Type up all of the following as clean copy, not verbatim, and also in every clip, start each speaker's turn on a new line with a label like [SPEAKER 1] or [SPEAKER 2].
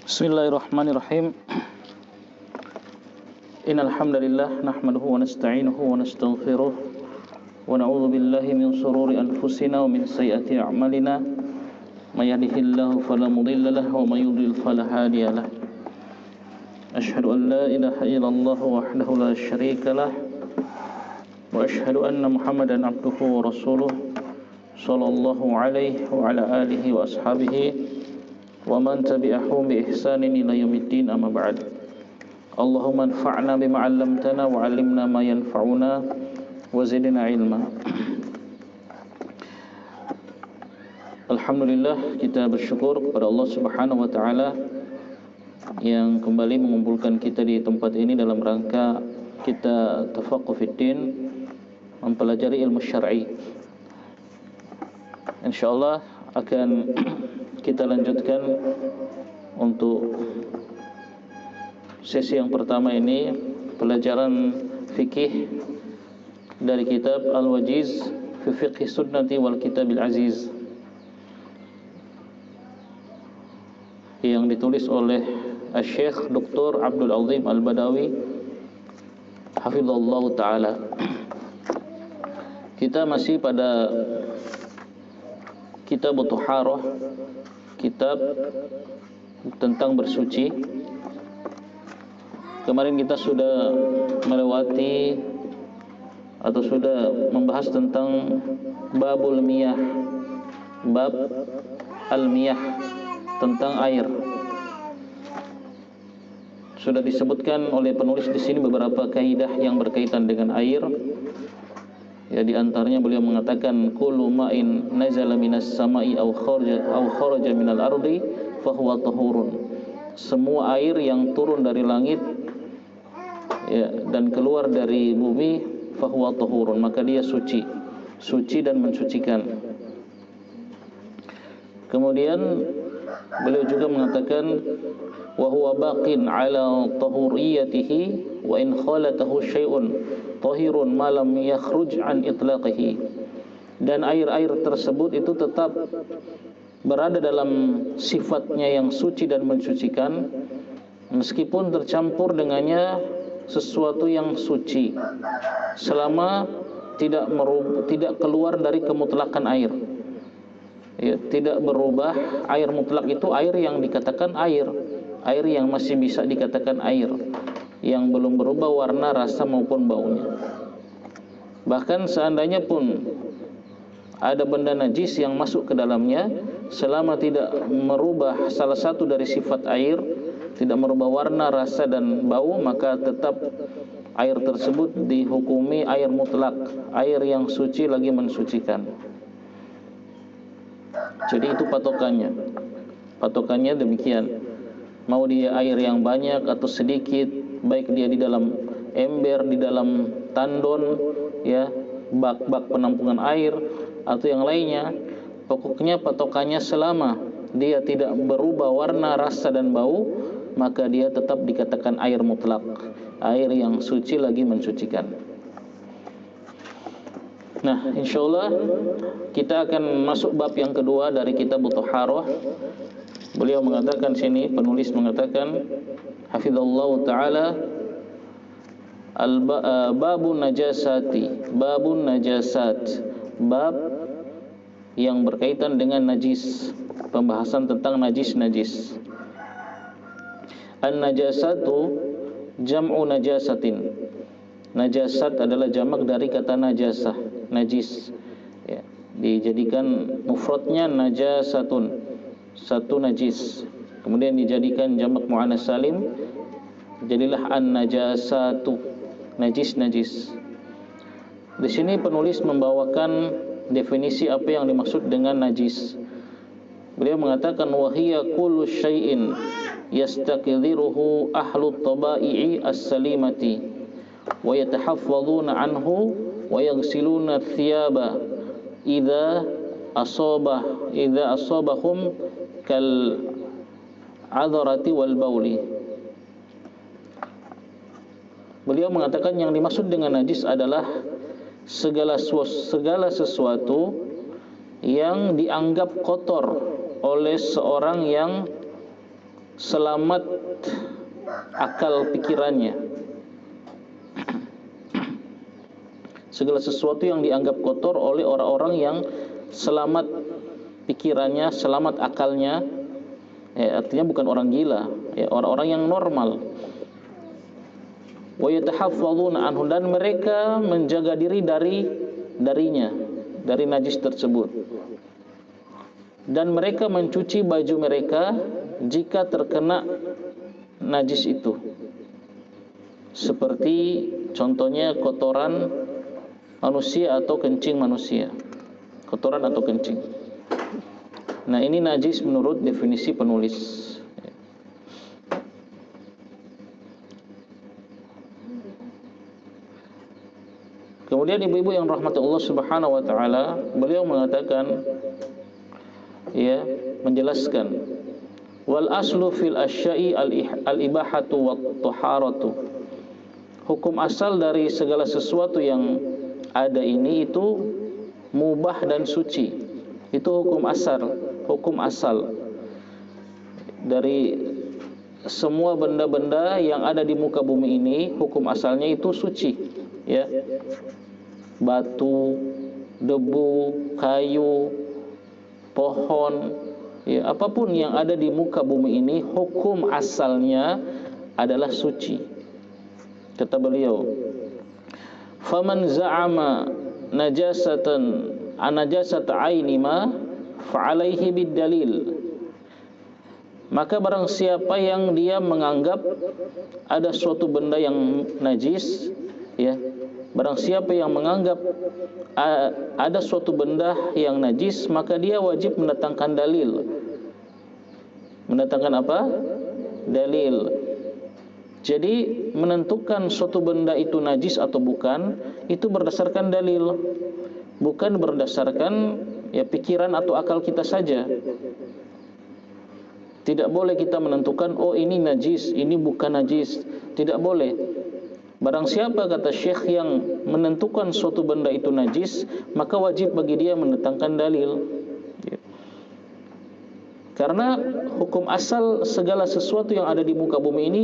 [SPEAKER 1] Bismillahirrahmanirrahim. Innal hamdalillah nahmaduhu wa nasta'inuhu wa nastaghfiruh wa na'udzu billahi min shururi anfusina wa min sayyiati a'malina. May yahdihillahu fala mudilla lahu wa may yudlil fala hadiya lahu. Asyhadu an la ilaha illallah wahdahu la syarika lah wa asyhadu anna Muhammadan abduhu wa rasuluh sallallahu alaihi wa ala alihi wa ashabihi wa man tabi'ahum bi ihsanin ila yaumiddin, amma ba'd. Allahumma anfa'na bima 'allamtana wa 'allimna ma yanfa'una wa zidna ilma. Alhamdulillah, kita bersyukur kepada Allah Subhanahu wa taala yang kembali mengumpulkan kita di tempat ini dalam rangka kita tafaqquh fiddin, mempelajari ilmu syar'i. Insyaallah akan kita lanjutkan untuk sesi yang pertama ini, pelajaran fikih dari kitab Al-Wajiz fi Fiqh Sunnati wal Kitabil Aziz yang ditulis oleh Syekh Dr. Abdul Azim Al-Badawi hafizallahu taala. Kita masih pada kitab Thaharah, kitab tentang bersuci. Kemarin kita sudah melewati atau sudah membahas tentang babul miyah, bab al-miyah, tentang air. Sudah disebutkan oleh penulis di sini beberapa kaidah yang berkaitan dengan air. Ya, di antaranya beliau mengatakan kullu ma'in nazala minas sama'i aw kharaja minal ardi fahuwa tahurun. Semua air yang turun dari langit, ya, dan keluar dari bumi, fahuwa tahurun, maka dia suci dan mensucikan. Kemudian beliau juga mengatakan wa huwa baqin ala tahuriyatihi wa in khalatahu syai'un tahirun ma lam yakhruj an itlaqihi. Dan air-air tersebut itu tetap berada dalam sifatnya yang suci dan mensucikan meskipun tercampur dengannya sesuatu yang suci, selama tidak keluar dari kemutlakan air. Ya, tidak berubah. Air mutlak itu air yang dikatakan air yang masih bisa dikatakan air, yang belum berubah warna, rasa maupun baunya. Bahkan seandainya pun ada benda najis yang masuk ke dalamnya, selama tidak merubah salah satu dari sifat air, tidak merubah warna, rasa dan bau, maka tetap air tersebut dihukumi air mutlak, air yang suci lagi mensucikan. Jadi itu patokannya demikian. Mau dia air yang banyak atau sedikit, baik dia di dalam ember, di dalam tandon, ya, bak penampungan air atau yang lainnya, pokoknya patokannya selama dia tidak berubah warna, rasa dan bau, maka dia tetap dikatakan air mutlak, air yang suci lagi mensucikan. Nah, insyaallah kita akan masuk bab yang kedua dari kitab Thaharah. Beliau mengatakan sini, penulis mengatakan hafizallahu taala, babun najasati, babun najasat, bab yang berkaitan dengan najis, pembahasan tentang najis. An-najasatu jam'u najasatin. Najasat adalah jamak dari kata najasah, najis, ya, dijadikan mufradnya najasatun, satu najis. Kemudian dijadikan jamak muannas salim, jadilah an-najasatu, najis. Di sini penulis membawakan definisi apa yang dimaksud dengan najis. Beliau mengatakan wa hiya kullu syai'in yastakdhiruhu ahlut tabai'i as-salimati wa yatahaffazuna anhu wa yaghsiluna thiyaba idza asabahum kal adrati wal bauli. Beliau mengatakan yang dimaksud dengan najis adalah segala sesuatu yang dianggap kotor oleh seorang yang selamat akal pikirannya. Segala sesuatu yang dianggap kotor oleh orang-orang yang selamat pikirannya, selamat akalnya, artinya bukan orang gila, orang-orang yang normal. Wa yatahaffazuna anhu, dan mereka menjaga diri darinya, dari najis tersebut. Dan mereka mencuci baju mereka jika terkena najis itu. Seperti contohnya kotoran manusia atau kencing manusia. Kotoran atau kencing. Nah, ini najis menurut definisi penulis. Kemudian ibu-ibu yang rahmati Allah Subhanahu wa taala, beliau mengatakan, menjelaskan, wal aslu fil asya'i al ibahatu wat taharatu. Hukum asal dari segala sesuatu yang ada ini itu mubah dan suci. Itu hukum asal dari semua benda-benda yang ada di muka bumi ini. Hukum asalnya itu suci, ya. Batu, debu, kayu, pohon, ya, apapun yang ada di muka bumi ini, hukum asalnya adalah suci. Kata beliau, faman za'ama najasata aini ma fa'alaihi bid dalil. Maka barang siapa yang dia menganggap ada suatu benda yang najis, ya, barang siapa yang menganggap ada suatu benda yang najis, maka dia wajib mendatangkan dalil. Mendatangkan apa? Dalil. Jadi menentukan suatu benda itu najis atau bukan, itu berdasarkan dalil, bukan berdasarkan pikiran atau akal kita saja. Tidak boleh kita menentukan, oh ini najis, ini bukan najis. Tidak boleh. Barang siapa, kata Syekh, yang menentukan suatu benda itu najis, maka wajib bagi dia mendatangkan dalil. Karena hukum asal segala sesuatu yang ada di muka bumi ini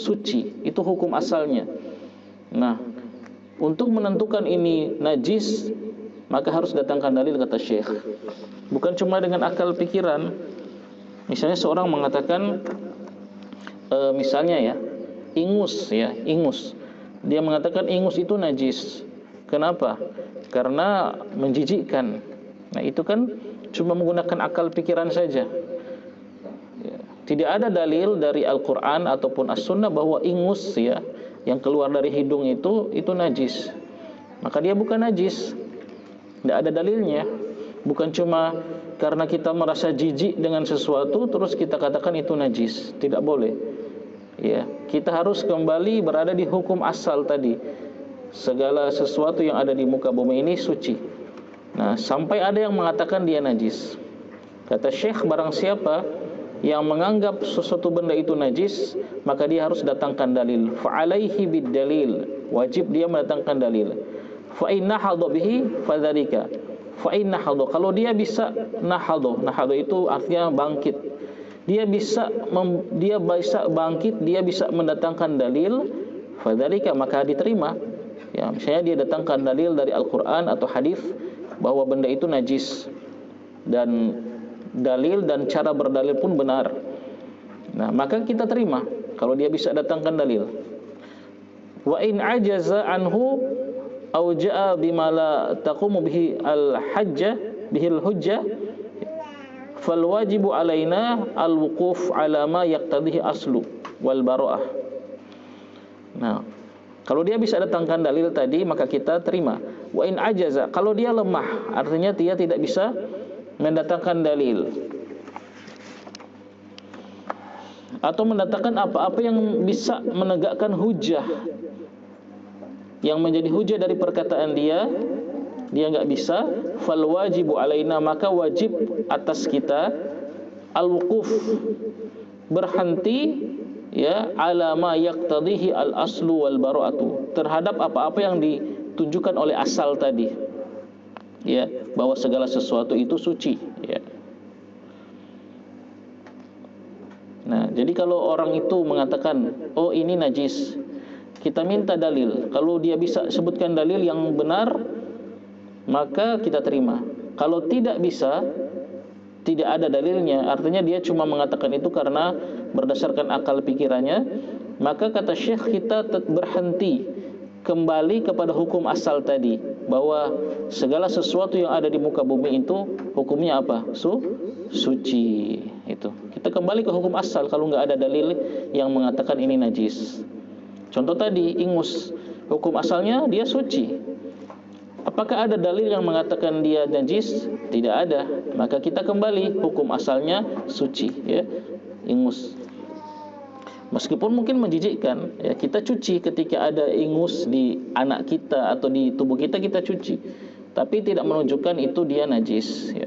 [SPEAKER 1] suci. Itu hukum asalnya. Nah, untuk menentukan ini najis, maka harus datangkan dalil, kata Syekh. Bukan cuma dengan akal pikiran. Misalnya seorang mengatakan, misalnya ingus. Dia mengatakan ingus itu najis. Kenapa? Karena menjijikkan. Nah, itu kan cuma menggunakan akal pikiran saja. Tidak ada dalil dari Al-Quran ataupun As-Sunnah bahwa ingus yang keluar dari hidung itu najis. Maka dia bukan najis. Tidak ada dalilnya. Bukan cuma karena kita merasa jijik dengan sesuatu terus kita katakan itu najis. Tidak boleh. Kita harus kembali berada di hukum asal tadi. Segala sesuatu yang ada di muka bumi ini suci. Nah, sampai ada yang mengatakan dia najis. Kata Syekh, barang siapa yang menganggap sesuatu benda itu najis, maka dia harus datangkan dalil. Fa'alaihi bid dalil. Wajib dia mendatangkan dalil. Fa inna hadha bihi fadzalika. Fa inna hadha, kalau dia bisa nahadha itu artinya bangkit. Dia bisa bangkit, dia bisa mendatangkan dalil, fadzalika, maka diterima. Misalnya dia datangkan dalil dari Al-Qur'an atau hadis bahwa benda itu najis, dan dalil dan cara berdalil pun benar. Nah, maka kita terima kalau dia bisa datangkan dalil. Wa in ajaza anhu aw jaa bima la taqumu bihi al-hujjah fal wajibu alaina al-wuquf ala ma yaqtadihi aslu wal bara'ah. Nah, kalau dia bisa datangkan dalil tadi, maka kita terima. Wa in ajaza, kalau dia lemah, artinya dia tidak bisa mendatangkan dalil atau mendatangkan apa-apa yang bisa menegakkan hujah, yang menjadi hujah dari perkataan dia enggak bisa, fal wajibu alaina, maka wajib atas kita al-wuquf, berhenti ala ma yaqtadihi al-aslu wal bara'atu, terhadap apa-apa yang ditunjukkan oleh asal tadi, bahwa segala sesuatu itu suci, Nah, jadi kalau orang itu mengatakan, oh ini najis, kita minta dalil. Kalau dia bisa sebutkan dalil yang benar, maka kita terima. Kalau tidak bisa, tidak ada dalilnya, artinya dia cuma mengatakan itu karena berdasarkan akal pikirannya, maka kata Syekh kita berhenti, kembali kepada hukum asal tadi, bahwa segala sesuatu yang ada di muka bumi itu hukumnya apa? Suci. Itu. Kita kembali ke hukum asal kalau nggak ada dalil yang mengatakan ini najis. Contoh tadi, ingus. Hukum asalnya dia suci. Apakah ada dalil yang mengatakan dia najis? Tidak ada. Maka kita kembali, hukum asalnya suci, ya. Ingus. Meskipun mungkin menjijikkan, ya, kita cuci ketika ada ingus di anak kita atau di tubuh kita, kita cuci. Tapi tidak menunjukkan itu dia najis, ya.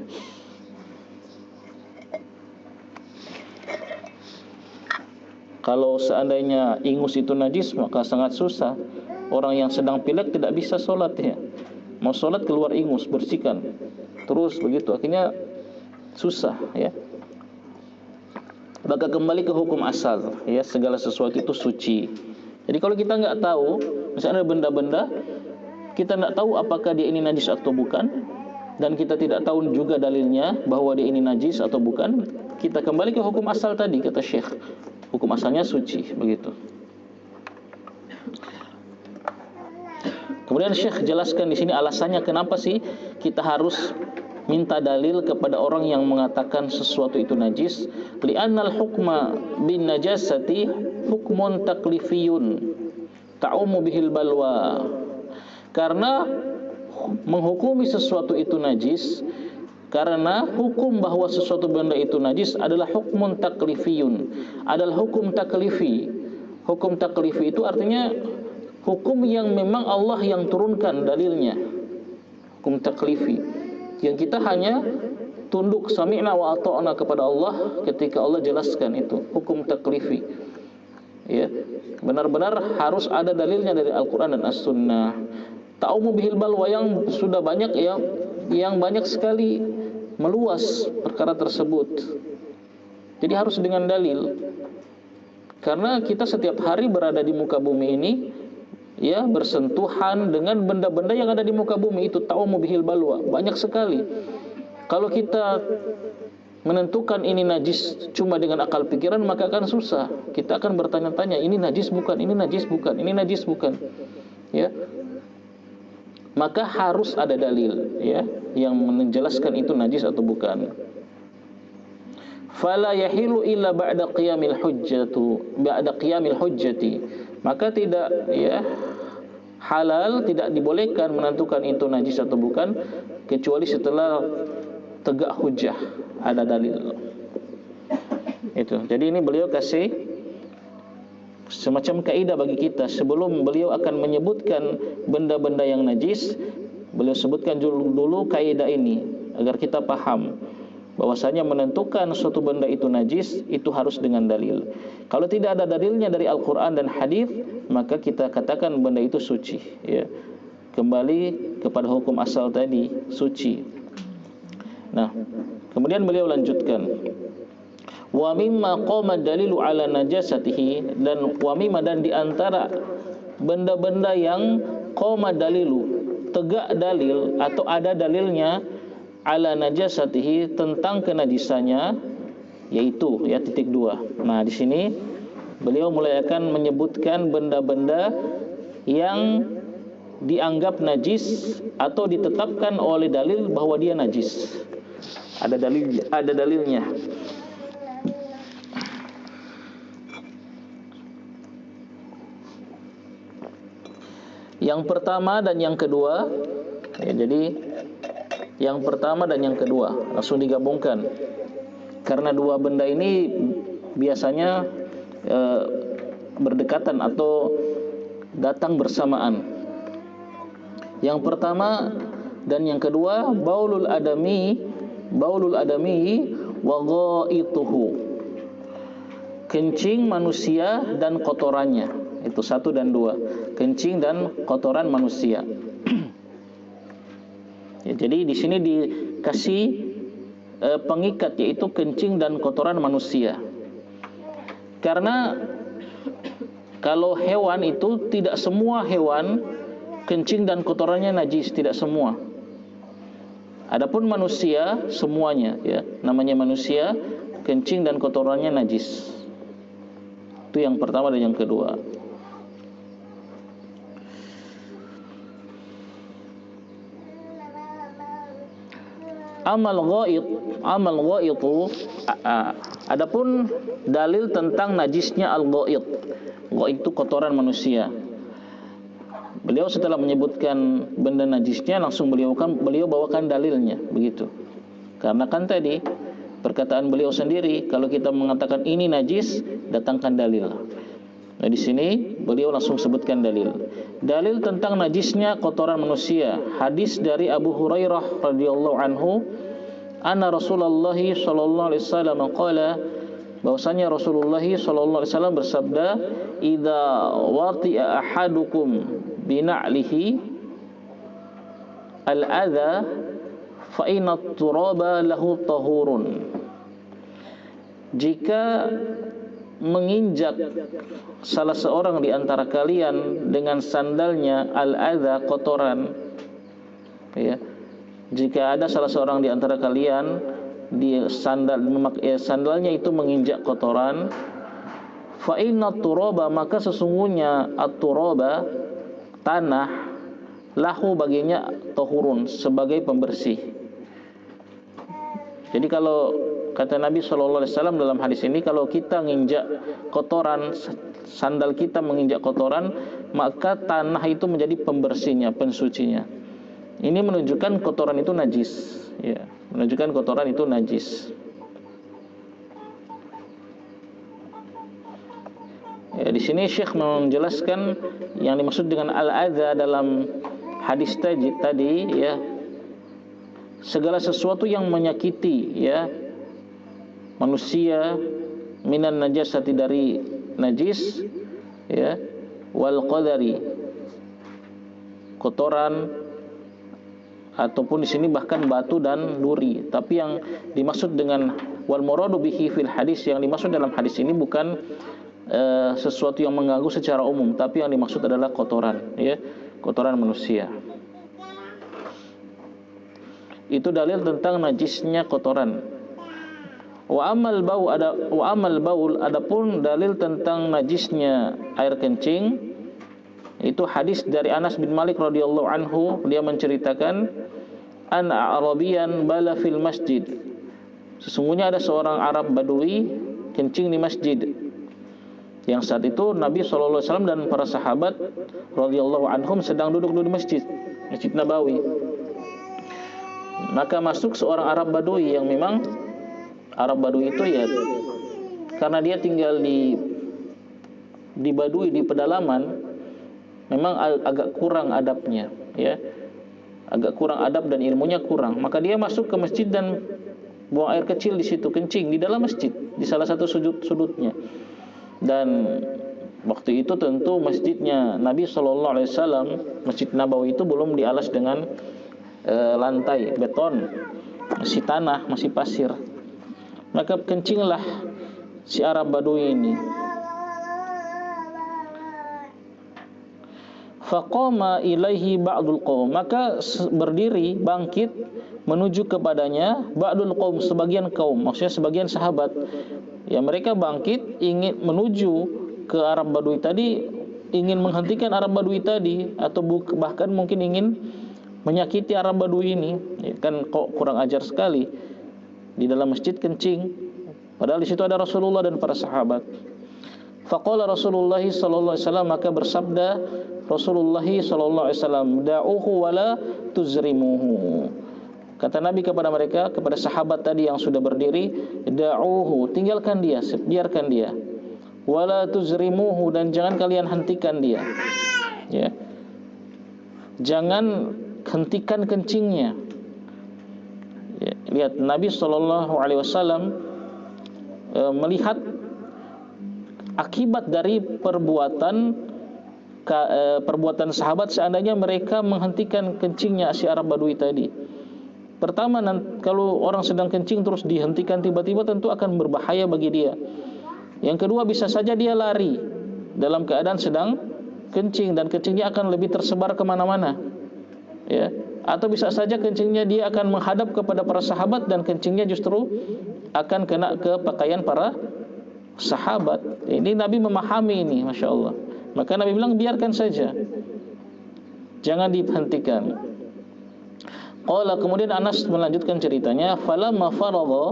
[SPEAKER 1] Kalau seandainya ingus itu najis, maka sangat susah. Orang yang sedang pilek tidak bisa sholat, ya. Mau sholat keluar ingus, bersihkan. Terus begitu, akhirnya susah, ya. Maka kembali ke hukum asal, ya, segala sesuatu itu suci. Jadi kalau kita nggak tahu, misalnya ada benda-benda, kita nggak tahu apakah dia ini najis atau bukan, dan kita tidak tahu juga dalilnya bahwa dia ini najis atau bukan, kita kembali ke hukum asal tadi, kata Syekh. Hukum asalnya suci, begitu. Kemudian Syekh jelaskan di sini alasannya kenapa sih kita harus minta dalil kepada orang yang mengatakan sesuatu itu najis. Li'annal hukma bin najasati hukmun taklifiyun ta'ummu bihil balwa. Karena menghukumi sesuatu itu najis, karena hukum bahwa sesuatu benda itu najis adalah hukmun taklifiyun, adalah hukum taklifi. Hukum taklifi itu artinya hukum yang memang Allah yang turunkan dalilnya. Hukum taklifi yang kita hanya tunduk sami'na wa ata'na kepada Allah ketika Allah jelaskan itu, hukum taklifi. Ya, benar-benar harus ada dalilnya dari Al-Qur'an dan As-Sunnah. Ta'umu bihil balwa yang sudah banyak, ya, yang banyak sekali meluas perkara tersebut. Jadi harus dengan dalil. Karena kita setiap hari berada di muka bumi ini, ya, bersentuhan dengan benda-benda yang ada di muka bumi itu, ta'umu bihil balwa, banyak sekali. Kalau kita menentukan ini najis cuma dengan akal pikiran, maka akan susah. Kita akan bertanya-tanya, ini najis bukan, ini najis bukan, ini najis bukan, ya. Maka harus ada dalil, ya, yang menjelaskan itu najis atau bukan. Fala yahilu illa ba'da qiyamil hujjati. Maka tidak, ya, halal, tidak dibolehkan menentukan itu najis atau bukan kecuali setelah tegak hujjah, ada dalil. Itu. Jadi ini beliau kasih semacam kaidah bagi kita. Sebelum beliau akan menyebutkan benda-benda yang najis, beliau sebutkan dulu kaidah ini agar kita paham bahwasanya menentukan suatu benda itu najis itu harus dengan dalil. Kalau tidak ada dalilnya dari Al-Qur'an dan hadis, maka kita katakan benda itu suci, ya. Kembali kepada hukum asal tadi, suci. Nah, kemudian beliau lanjutkan, wa mimma qama dalilu ala najasatihi, dan wa mimma, dan di antara benda-benda yang qama dalilu, tegak dalil atau ada dalilnya, ala najasatihi, tentang kenajisannya, yaitu, ya, titik 2. Nah, di sini beliau mulai akan menyebutkan benda-benda yang dianggap najis atau ditetapkan oleh dalil bahwa dia najis. Ada dalilnya. Yang pertama dan yang kedua, ya, jadi yang pertama dan yang kedua langsung digabungkan, karena dua benda ini biasanya berdekatan atau datang bersamaan. Yang pertama dan yang kedua, baulul adami wa ghaituhu, kencing manusia dan kotorannya. Itu 1 dan 2, kencing dan kotoran manusia. Ya, jadi di sini dikasih pengikat, yaitu kencing dan kotoran manusia. Karena kalau hewan itu tidak semua hewan kencing dan kotorannya najis, tidak semua. Adapun manusia semuanya, ya, namanya manusia, kencing dan kotorannya najis. Itu yang pertama dan yang kedua. Amal ghaid itu adapun dalil tentang najisnya al-ghaid. Ghaid itu kotoran manusia. Beliau setelah menyebutkan benda najisnya langsung beliau bawakan dalilnya, begitu. Karena kan tadi perkataan beliau sendiri, kalau kita mengatakan ini najis, datangkan dalil. Nah, di sini beliau langsung sebutkan dalil. Dalil tentang najisnya kotoran manusia. Hadis dari Abu Hurairah radhiyallahu anhu, anna Rasulullah sallallahu alaihi wasallam qala, bahwasanya Rasulullah sallallahu alaihi wasallam bersabda, "Idza wati'a ahadukum bina'lihi al-adha fa inna at-turaba lahu tahurun." Jika menginjak salah seorang di antara kalian dengan sandalnya al-adha, kotoran, ya, jika ada salah seorang di antara kalian di sandalnya itu menginjak kotoran, fa inna turaba, maka sesungguhnya at-turaba, tanah, lahu baginya tahurun, sebagai pembersih. Jadi kalau kata Nabi SAW dalam hadis ini, kalau kita menginjak kotoran, sandal kita menginjak kotoran, maka tanah itu menjadi pembersihnya, pensucinya. Ini menunjukkan kotoran itu najis, ya, menunjukkan kotoran itu najis. Ya, di sini Syekh menjelaskan yang dimaksud dengan al-adha dalam hadis tadi, ya, segala sesuatu yang menyakiti, ya, manusia, minan najasati, dari najis, ya, wal qadari, kotoran, ataupun di sini bahkan batu dan duri. Tapi yang dimaksud dengan wal muradu bihi fil hadis, yang dimaksud dalam hadis ini bukan sesuatu yang mengganggu secara umum, tapi yang dimaksud adalah kotoran, ya, kotoran manusia. Itu dalil tentang najisnya kotoran. Wa amal baul, adapun dalil tentang najisnya air kencing, itu hadis dari Anas bin Malik radhiyallahu anhu. Dia menceritakan, an Arabiyan bala fil masjid, sesungguhnya ada seorang Arab Badui kencing di masjid. Yang saat itu Nabi SAW dan para sahabat radhiyallahu anhum sedang duduk di masjid Nabawi. Maka masuk seorang Arab Badui, yang memang Arab Badui itu, ya, karena dia tinggal di Badui, di pedalaman, memang agak kurang adabnya, ya, agak kurang adab dan ilmunya kurang. Maka dia masuk ke masjid dan buang air kecil di situ, kencing di dalam masjid, di salah satu sudutnya. Dan waktu itu tentu masjidnya Nabi SAW, Masjid Nabawi itu belum dialas dengan lantai beton, masih tanah, masih pasir. Maka kencinglah si Arab Badui ini. Faqama ilaihi ba'dul qaum, maka berdiri, bangkit menuju kepadanya ba'dul qaum, sebagian kaum, maksudnya sebagian sahabat. Ya, mereka bangkit ingin menuju ke Arab Badui tadi, ingin menghentikan Arab Badui tadi, atau bahkan mungkin ingin menyakiti Arab Badui ini. Ya, kan kok kurang ajar sekali di dalam masjid kencing, padahal di situ ada Rasulullah dan para sahabat. Faqala Rasulullah sallallahu alaihi wasallam, maka bersabda Rasulullah sallallahu alaihi wasallam, da'uhu wala tuzrimuhu. Kata Nabi kepada mereka, kepada sahabat tadi yang sudah berdiri, da'uhu, tinggalkan dia, biarkan dia. Wala tuzrimuhu, dan jangan kalian hentikan dia. Ya. Jangan hentikan kencingnya. Ya, lihat Nabi SAW melihat akibat dari perbuatan sahabat seandainya mereka menghentikan kencingnya si Arab Badui tadi. Pertama, kalau orang sedang kencing terus dihentikan tiba-tiba, tentu akan berbahaya bagi dia. Yang kedua, bisa saja dia lari dalam keadaan sedang kencing dan kencingnya akan lebih tersebar kemana-mana, ya. Atau bisa saja kencingnya dia akan menghadap kepada para sahabat dan kencingnya justru akan kena ke pakaian para sahabat. Ini Nabi memahami ini, Masya Allah. Maka Nabi bilang biarkan saja, jangan dihentikan. Qala, kemudian Anas melanjutkan ceritanya, falamma faradha,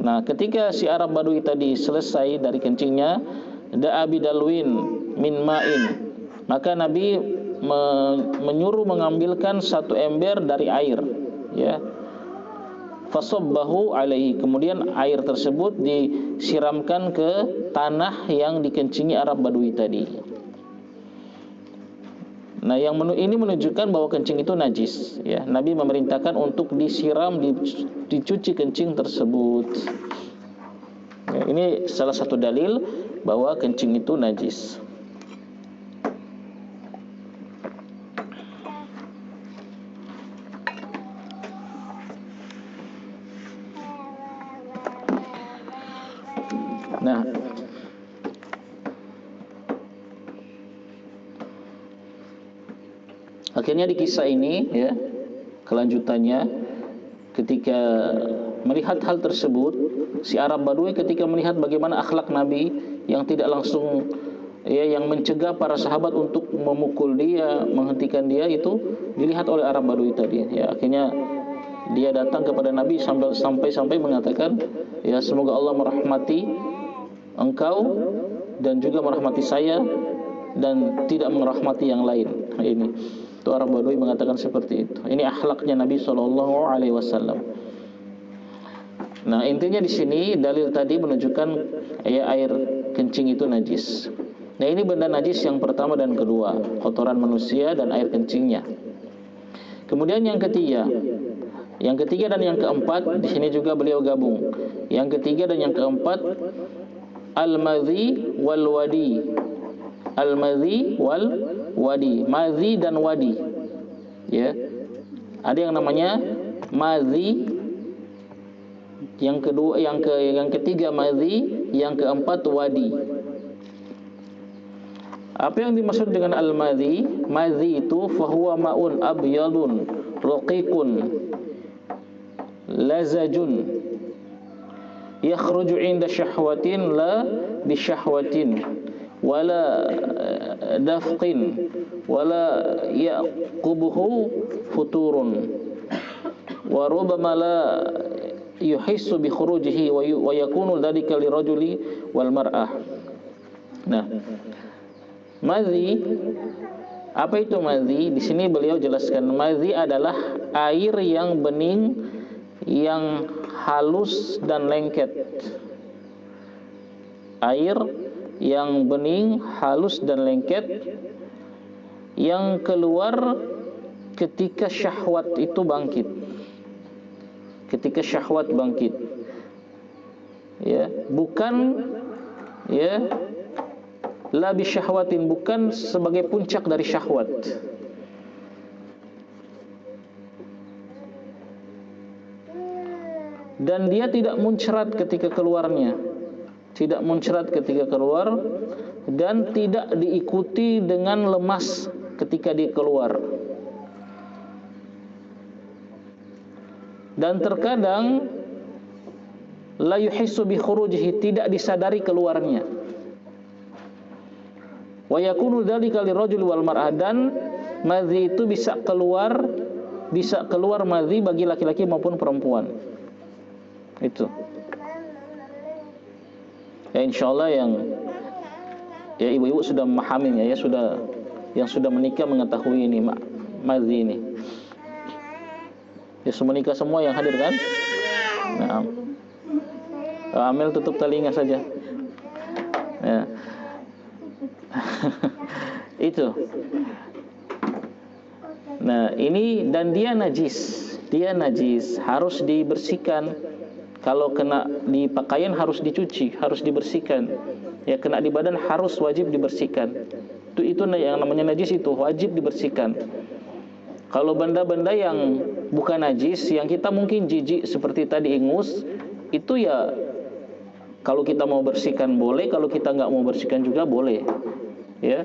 [SPEAKER 1] nah ketika si Arab Badui tadi selesai dari kencingnya, da'a bidalwin min ma'in, maka Nabi menyuruh mengambilkan satu ember dari air, ya. Fasabbahu alaihi, kemudian air tersebut disiramkan ke tanah yang dikencingi Arab Badui tadi. Nah, ini menunjukkan bahwa kencing itu najis, ya. Nabi memerintahkan untuk disiram, dicuci kencing tersebut. Ya, ini salah satu dalil bahwa kencing itu najis. Nah, akhirnya di kisah ini, ya, kelanjutannya, ketika melihat hal tersebut, si Arab Badui ketika melihat bagaimana akhlak Nabi yang tidak langsung, ya, yang mencegah para sahabat untuk memukul dia, menghentikan dia, itu dilihat oleh Arab Badui tadi, ya. Akhirnya dia datang kepada Nabi sampai mengatakan, ya, semoga Allah merahmati engkau dan juga merahmati saya dan tidak merahmati yang lain. Ini itu Arab Badui mengatakan seperti itu. Ini akhlaknya Nabi SAW. Nah, intinya di sini dalil tadi menunjukkan, ya, air kencing itu najis. Nah, ini benda najis yang pertama dan kedua, kotoran manusia dan air kencingnya. Kemudian yang ketiga dan yang keempat, di sini juga beliau gabung. Yang ketiga dan yang keempat, al-madhi wal wadi. Al-madhi wal wadi, madhi dan wadi, ya. Ada yang namanya madhi, yang kedua, yang ketiga madhi, yang keempat wadi. Apa yang dimaksud dengan al-madhi? Madhi itu fahuwa ma'un abyadun raqiqun lazajun yakhruju inda syahwatin la bisyahwatin wala dafqin wala yaqubuhu futurun wa rubbama la yuhissu bi khurujihi wa yakunu dzalika lirajuli wal mar'ah. Nah, madhi, apa itu madhi? Di sini beliau jelaskan, madhi adalah air yang bening, yang halus dan lengket. Air yang bening, halus dan lengket, yang keluar ketika syahwat itu bangkit. Ketika syahwat bangkit, ya, bukan, ya, la bi syahwatin, bukan sebagai puncak dari syahwat. Dan dia tidak muncrat ketika keluarnya, tidak muncrat ketika keluar, dan tidak diikuti dengan lemas ketika dia keluar. Dan terkadang la yuhissu bi khurujihi, tidak disadari keluarnya. Wa yakunu dzalika lirajuli wal mar'ah, dan madhi itu bisa keluar madhi bagi laki-laki maupun perempuan. Itu, ya, insyaallah yang, ya, ibu-ibu sudah memahaminya, ya, yang sudah menikah mengetahui ini madhi ini. Ya, menikah semua yang hadir kan? Nah, Amel tutup telinga saja, ya. Itu. Nah, ini, dan dia najis, harus dibersihkan. Kalau kena di pakaian harus dicuci, harus dibersihkan. Ya, kena di badan harus wajib dibersihkan. Itu yang namanya najis, itu wajib dibersihkan. Kalau benda-benda yang bukan najis, yang kita mungkin jijik seperti tadi ingus, itu ya Kalau kita mau bersihkan boleh, kalau kita nggak mau bersihkan juga boleh. Ya.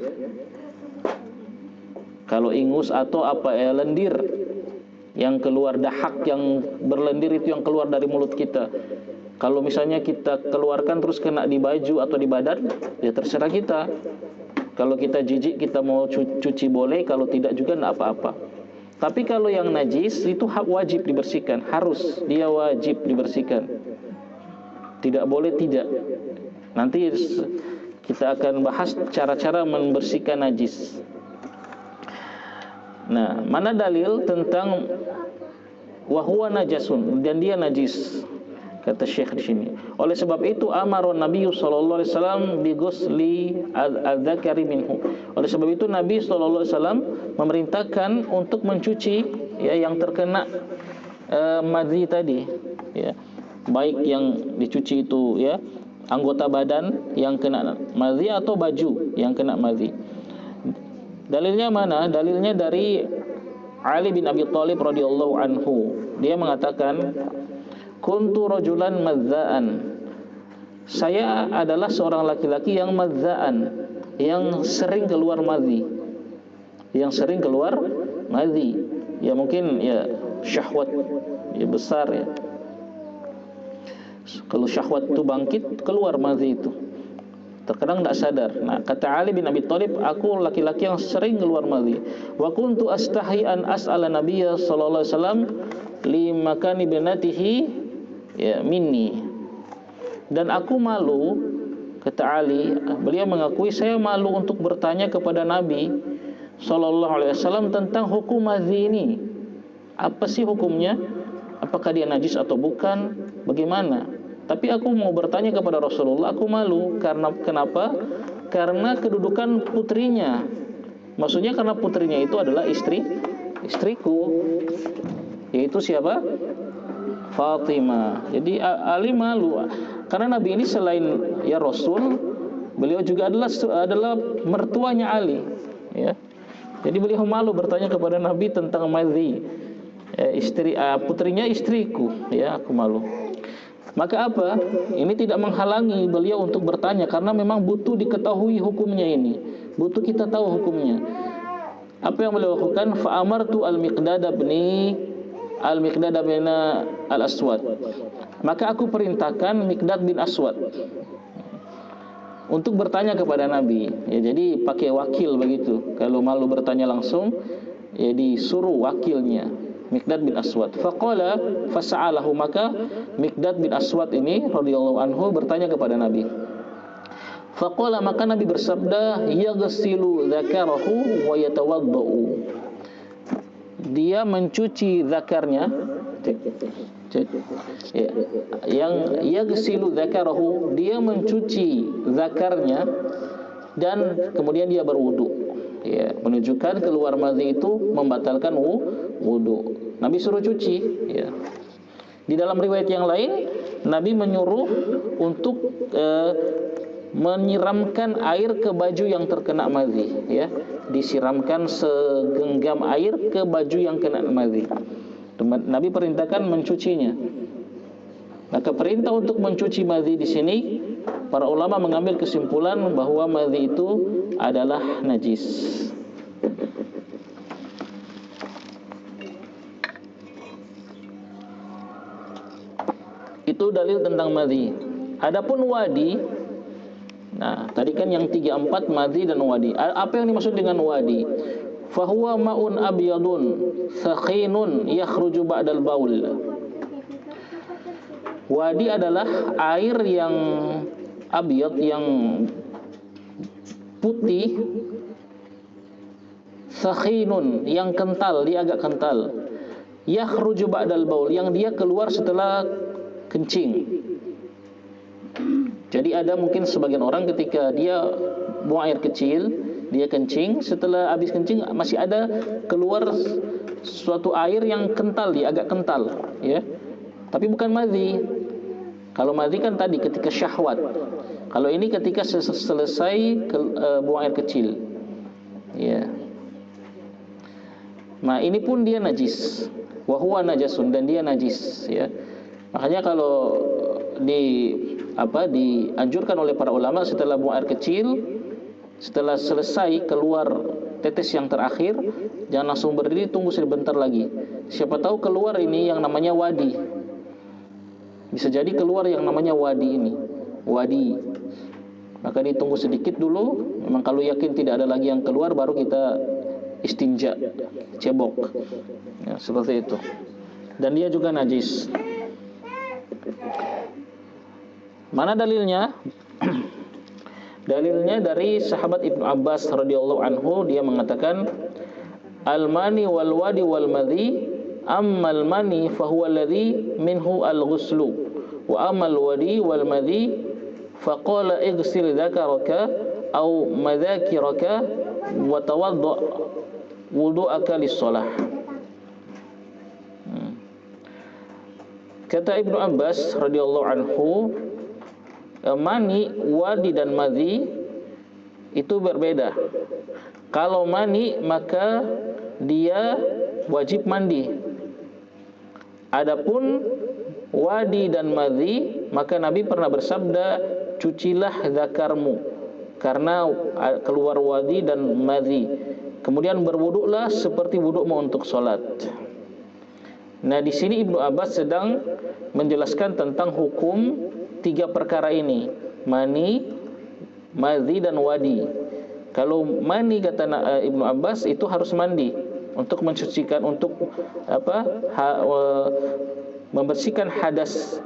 [SPEAKER 1] Kalau ingus atau lendir yang keluar, dahak yang berlendir itu yang keluar dari mulut kita. Kalau misalnya kita keluarkan terus kena di baju atau di badan, ya terserah kita. Kalau kita jijik, kita mau cuci boleh, kalau tidak juga enggak apa-apa. Tapi kalau yang najis itu wajib dibersihkan, harus, dia wajib dibersihkan. Tidak boleh tidak. Nanti kita akan bahas cara-cara membersihkan najis. Nah, mana dalil tentang wahwa najasun, dan dia najis? Kata Syekh di sini. Oleh sebab itu amarun Nabi sallallahu alaihi wasallam bi ghusli al-dzakari minhu. Oleh sebab itu Nabi sallallahu alaihi wasallam memerintahkan untuk mencuci ya yang terkena madhi tadi, ya. Baik yang dicuci itu ya anggota badan yang kena madhi atau baju yang kena madhi. Dalilnya mana? Dalilnya dari Ali bin Abi Thalib radhiyallahu anhu. Dia mengatakan, kuntu rajulan madza'an. Saya adalah seorang laki-laki yang madza'an, yang sering keluar madhi. Yang sering keluar madhi. Ya mungkin ya syahwat ya besar ya. Kalau syahwat itu bangkit, keluar madhi itu. Terkadang tidak sadar. Nah, kata Ali bin Abi Thalib, aku laki-laki yang sering keluar madhi. Wa kuntu astahi an as'ala Nabiyya sallallahu alaihi wasallam li makani binatihi ya minni. Dan aku malu, kata Ali, beliau mengakui saya malu untuk bertanya kepada Nabi sallallahu alaihi wasallam tentang hukum madhi ini. Apa sih hukumnya? Apakah dia najis atau bukan? Bagaimana? Tapi aku mau bertanya kepada Rasulullah, aku malu. Karena kenapa? Karena kedudukan putrinya. Maksudnya karena putrinya itu adalah istriku. Yaitu siapa? Fatimah. Jadi Ali malu. Karena Nabi ini selain ya Rasul, beliau juga adalah mertuanya Ali. Ya. Jadi beliau malu bertanya kepada Nabi tentang madhi. Putrinya istriku. Ya, aku malu. Maka apa? Ini tidak menghalangi beliau untuk bertanya, karena memang butuh diketahui hukumnya ini. Butuh kita tahu hukumnya. Apa yang beliau lakukan? Fa amartu al-Miqdad bin al-Aswad. Maka aku perintahkan Miqdad bin Aswad untuk bertanya kepada Nabi. Ya, jadi pakai wakil begitu. Kalau malu bertanya langsung, ya disuruh wakilnya. Miqdad bin Aswad. Faqala fasa'alahu, maka Miqdad bin Aswad ini radhiyallahu anhu bertanya kepada Nabi. Faqala, maka Nabi bersabda, yaghsilu dzakarahu wa yatawaddau. Dia mencuci zakarnya. Ya, yang yaghsilu dzakarahu, dia mencuci zakarnya dan kemudian dia berwudu. Ya, menunjukkan keluar madhi itu membatalkan wudu. Nabi suruh cuci. Ya. Di dalam riwayat yang lain, Nabi menyuruh untuk menyiramkan air ke baju yang terkena madhi. Ya, disiramkan segenggam air ke baju yang kena madhi. Nabi perintahkan mencucinya. Maka perintah untuk mencuci madhi di sini, para ulama mengambil kesimpulan bahwa madhi itu adalah najis. Itu dalil tentang madhi. Adapun wadi, nah tadi kan yang 3, 4 madhi dan wadi. Apa yang dimaksud dengan wadi? Fahuwa ma'un abyadun thakhinun yakhruju ba'dal baul. Wadi adalah air yang abyad, yang putih, sakhinun, yang kental, dia agak kental, yakhruju ba'dal baul, yang dia keluar setelah kencing. Jadi ada mungkin sebagian orang ketika dia buang air kecil, dia kencing, setelah habis kencing masih ada keluar suatu air yang kental, dia agak kental, ya. Tapi bukan madhi. Kalau madhi kan tadi ketika syahwat. Kalau ini ketika selesai buang air kecil. Ya. Nah, ini pun dia najis. Wa huwa najasun, dan dia najis, ya. Makanya kalau di dianjurkan oleh para ulama setelah buang air kecil, setelah selesai keluar tetes yang terakhir, jangan langsung berdiri, tunggu sebentar lagi. Siapa tahu keluar ini yang namanya wadi. Bisa jadi keluar yang namanya wadi ini, wadi. Maka ditunggu sedikit dulu. Memang kalau yakin tidak ada lagi yang keluar, baru kita istinja, cebok. Ya, seperti itu. Dan dia juga najis. Mana dalilnya? Dalilnya dari sahabat Ibnu Abbas radhiyallahu anhu, dia mengatakan al-mani wal wadi wal madhi, ammal mani fa huwa alladhi minhu al-ghuslu wa ammal wadi wal madhi faqala ighsil dhakaraka aw madhakiraka wa tawadda wudu'aka lis-shalah. Kata Ibnu Abbas radhiyallahu anhu, mani, wadi dan madhi itu berbeda. Kalau mani maka dia wajib mandi. Adapun wadi dan madhi, maka Nabi pernah bersabda, cucilah zakarmu karena keluar wadi dan madhi. Kemudian berwuduklah seperti wudukmu untuk sholat. Nah, di sini Ibnu Abbas sedang menjelaskan tentang hukum tiga perkara ini, mani, madhi dan wadi. Kalau mani, kata Ibnu Abbas, itu harus mandi untuk mensucikan, untuk membersihkan hadas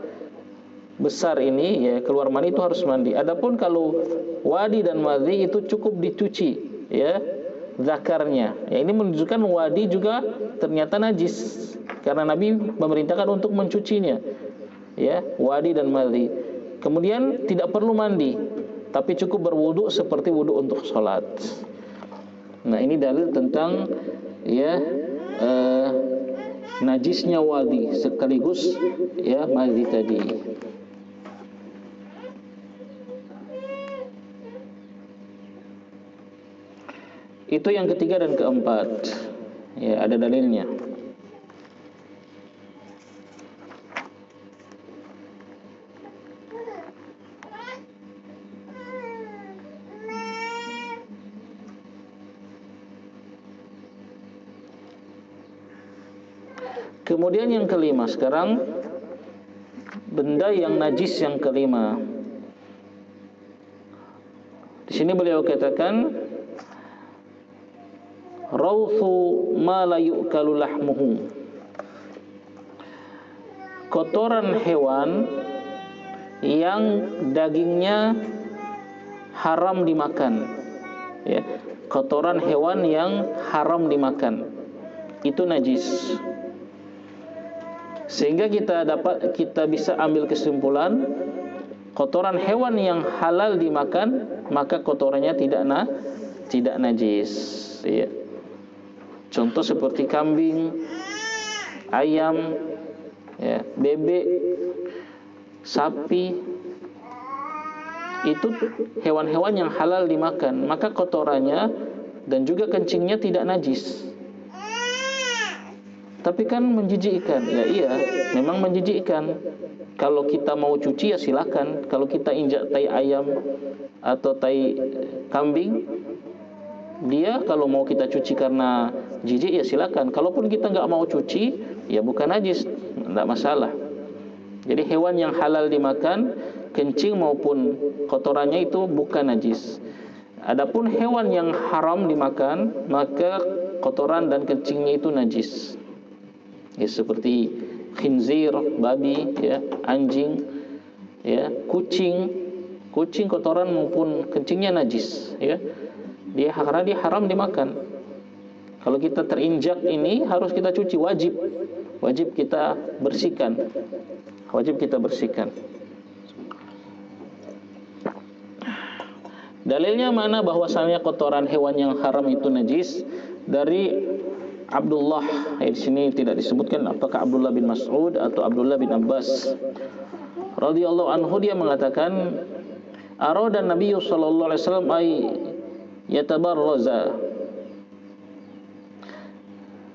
[SPEAKER 1] besar ini, ya, keluar mani itu harus mandi. Adapun kalau wadi dan madhi itu cukup dicuci, ya, zakarnya. Ya, ini menunjukkan wadi juga ternyata najis karena Nabi memerintahkan untuk mencucinya. Ya, wadi dan madhi. Kemudian tidak perlu mandi, tapi cukup berwudu seperti wudu untuk sholat. Nah, ini dalil tentang najisnya wadi sekaligus madhi tadi. Itu yang ketiga dan keempat. Ya, ada dalilnya. Kemudian yang kelima, sekarang benda yang najis yang kelima. Di sini beliau katakan rawthu ma la yu'kalu lahmuhu. Kotoran hewan yang dagingnya haram dimakan. Ya, kotoran hewan yang haram dimakan itu najis. Sehingga kita bisa ambil kesimpulan, kotoran hewan yang halal dimakan, maka kotorannya tidak najis. Ya. Contoh seperti kambing, ayam, ya, bebek, sapi, itu hewan-hewan yang halal dimakan, maka kotorannya dan juga kencingnya tidak najis. Tapi kan menjijikkan. Ya iya, memang menjijikkan. Kalau kita mau cuci ya silakan. Kalau kita injak tai ayam atau tai kambing, dia kalau mau kita cuci karena jijik ya silakan. Kalaupun kita nggak mau cuci, ya bukan najis, nggak masalah. Jadi hewan yang halal dimakan, kencing maupun kotorannya itu bukan najis. Adapun hewan yang haram dimakan, maka kotoran dan kencingnya itu najis. Ya, seperti khinzir, babi, ya, anjing, ya, kucing kotoran maupun kencingnya najis, ya. Karena dia haram dimakan. Kalau kita terinjak ini harus kita cuci, wajib kita bersihkan. Dalilnya mana bahwasanya kotoran hewan yang haram itu najis? Dari Abdullah, di sini tidak disebutkan apakah Abdullah bin Mas'ud atau Abdullah bin Abbas radhiyallahu anhu, dia mengatakan arada Nabi sallallahu alaihi wasallam ay yatabarraza.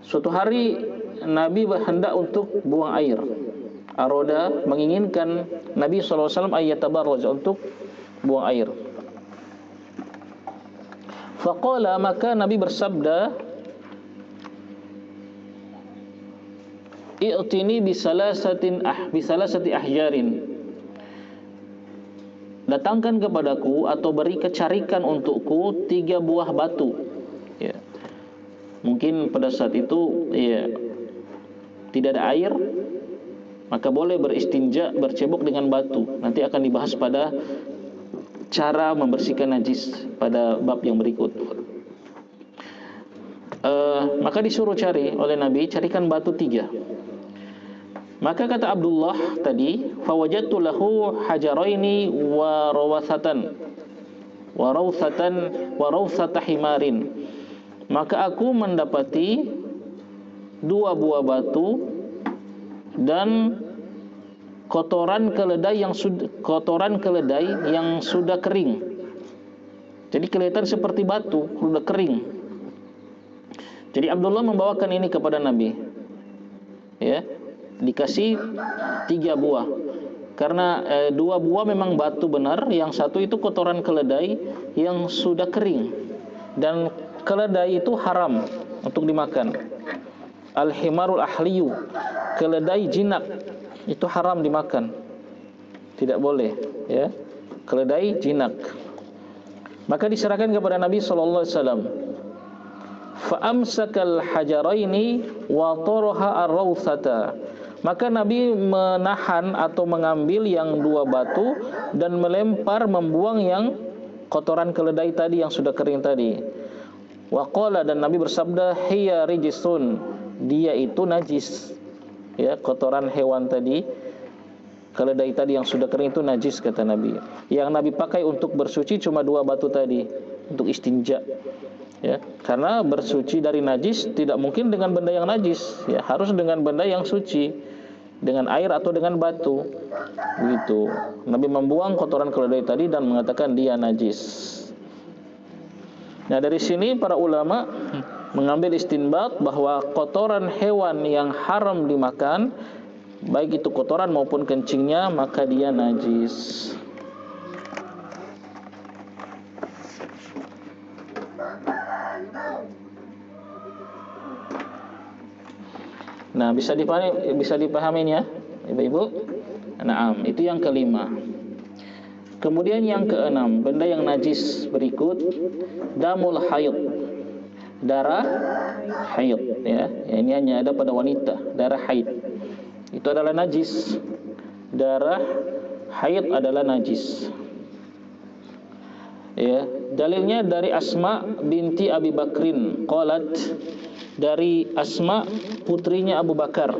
[SPEAKER 1] Suatu hari Nabi berhendak untuk buang air Aroda menginginkan Nabi SAW ayyatabarraj untuk buang air. Faqala, maka Nabi bersabda, i'tini bisalasati ahjarin, datangkan kepadaku atau beri kecarikan untukku 3 buah batu. Ya. Mungkin pada saat itu ya tidak ada air, maka boleh beristinja, bercebok dengan batu. Nanti akan dibahas pada cara membersihkan najis pada bab yang berikut. Maka disuruh cari oleh Nabi, carikan batu 3. Maka kata Abdullah tadi, fawajadtu lahu hajaraini wa rawthata himarin. Maka aku mendapati 2 buah batu dan kotoran keledai yang sudah kering. Jadi kelihatan seperti batu, sudah kering. Jadi Abdullah membawakan ini kepada Nabi. Ya, dikasih 3 buah. Karena 2 buah memang batu benar, yang satu itu kotoran keledai yang sudah kering. Dan keledai itu haram untuk dimakan. Al-himarul ahliyu, keledai jinak itu haram dimakan, tidak boleh, ya, keledai jinak. Maka diserahkan kepada Nabi sallallahu alaihi wasallam. Fa amsakal hajaraini wa taraha ar-rawthata. Maka Nabi menahan atau mengambil yang 2 batu dan membuang yang kotoran keledai tadi yang sudah kering tadi. Wa qala, dan Nabi bersabda, hiya rijsun, dia itu najis. Ya, kotoran hewan tadi, keledai tadi yang sudah kering itu najis, kata Nabi. Yang Nabi pakai untuk bersuci cuma 2 batu tadi untuk istinja. Ya, karena bersuci dari najis tidak mungkin dengan benda yang najis, ya, harus dengan benda yang suci, dengan air atau dengan batu. Begitu. Nabi membuang kotoran keledai tadi dan mengatakan dia najis. Nah, dari sini para ulama mengambil istinbat bahwa kotoran hewan yang haram dimakan, baik itu kotoran maupun kencingnya, maka dia najis. Nah, bisa dipahami ya, Ibu-ibu? Naam, itu yang kelima. Kemudian yang keenam, benda yang najis berikut, damul haid, darah haid, ya. Ini hanya ada pada wanita, darah haid. Itu adalah najis. Darah haid adalah najis. Ya, dalilnya dari Asma binti Abi Bakrin, qalat, dari Asma putrinya Abu Bakar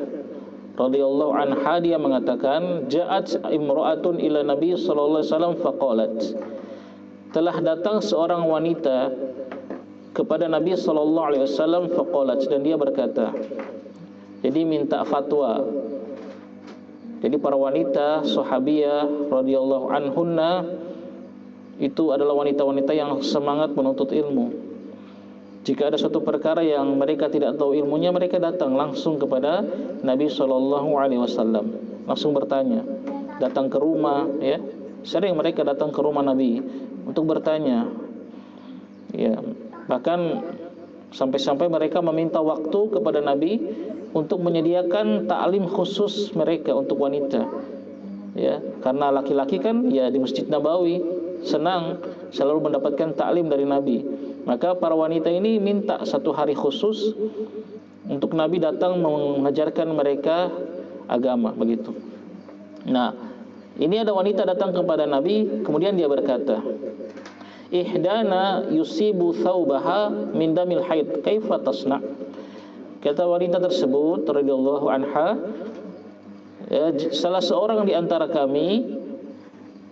[SPEAKER 1] radhiyallahu anha, dia mengatakan, ja'at imra'atun ila Nabi sallallahu alaihi wasallam faqalat, telah datang seorang wanita kepada Nabi sallallahu alaihi wasallam faqalat, dan dia berkata, jadi minta fatwa. Jadi para wanita sahabiyah radhiyallahu anhunna itu adalah wanita-wanita yang semangat menuntut ilmu. Jika ada suatu perkara yang mereka tidak tahu ilmunya, mereka datang langsung kepada Nabi SAW, langsung bertanya, datang ke rumah, ya. Sering mereka datang ke rumah Nabi untuk bertanya, ya. Bahkan sampai-sampai mereka meminta waktu kepada Nabi untuk menyediakan ta'lim khusus mereka untuk wanita, ya. Karena laki-laki kan ya di Masjid Nabawi senang selalu mendapatkan ta'lim dari Nabi. Maka para wanita ini minta satu hari khusus untuk Nabi datang mengajarkan mereka agama, begitu. Nah, ini ada wanita datang kepada Nabi, kemudian dia berkata, ihdana yusibu thawbaha min damil haid, kaifa tasna? Kata wanita tersebut radhiyallahu anha, ya, salah seorang di antara kami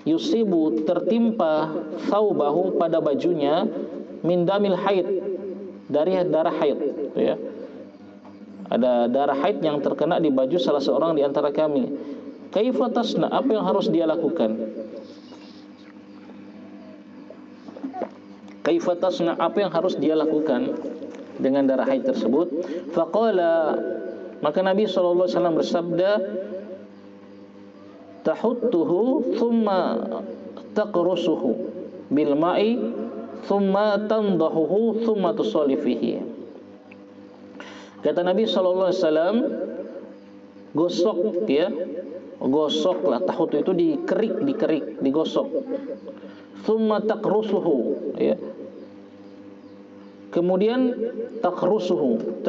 [SPEAKER 1] yusibu, tertimpa, thawbahu, pada bajunya, min damil haid, dari darah haid, ya. Ada darah haid yang terkena di baju salah seorang di antara kami. Kaifa tasna, apa yang harus dia lakukan? Kaifa tasna, apa yang harus dia lakukan dengan darah haid tersebut? Faqala, maka Nabi SAW bersabda, tahuttuhu thumma taqrusuhu bil ma'i thumma tandahuhu thumma tusalli fihi. Kata Nabi sallallahu alaihi wasallam, gosok ya, gosoklah tahut itu dikerik, digosok. Thumma taqrusuhu ya. Kemudian taqrusuhu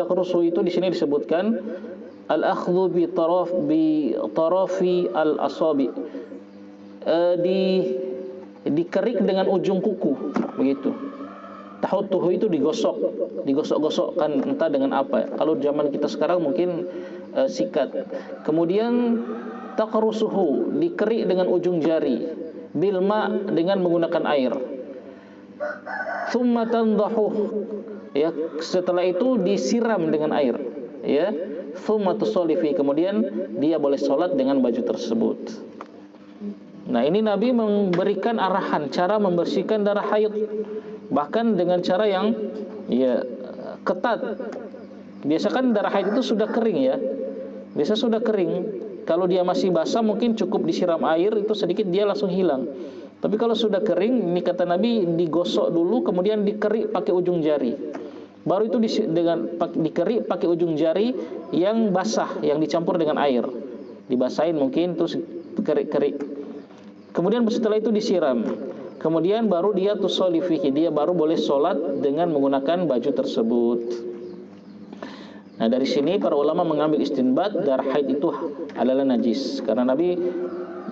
[SPEAKER 1] itu di sini disebutkan al-akhdhu bi tarafi al-asabi, dikerik dengan ujung kuku begitu. Tahutuhu itu digosok-gosokkan entah dengan apa. Kalau zaman kita sekarang mungkin sikat. Kemudian taqrusuhu, dikerik dengan ujung jari, bilma, dengan menggunakan air. Tsumma tandahu, ya, setelah itu disiram dengan air, ya. Tsumma tusalli fi, kemudian dia boleh sholat dengan baju tersebut. Nah, ini Nabi memberikan arahan cara membersihkan darah haid, bahkan dengan cara yang ya ketat. Biasa kan darah haid itu sudah kering ya. Biasa sudah kering. Kalau dia masih basah mungkin cukup disiram air itu sedikit dia langsung hilang. Tapi kalau sudah kering, ini kata Nabi digosok dulu kemudian dikerik pakai ujung jari. Baru itu dikerik pakai ujung jari yang basah, yang dicampur dengan air. Dibasahin mungkin terus kerik-kerik. Kemudian setelah itu disiram. Kemudian baru dia tusolli fihi, dia baru boleh sholat dengan menggunakan baju tersebut. Nah, dari sini para ulama mengambil istinbat darah haid itu adalah najis karena Nabi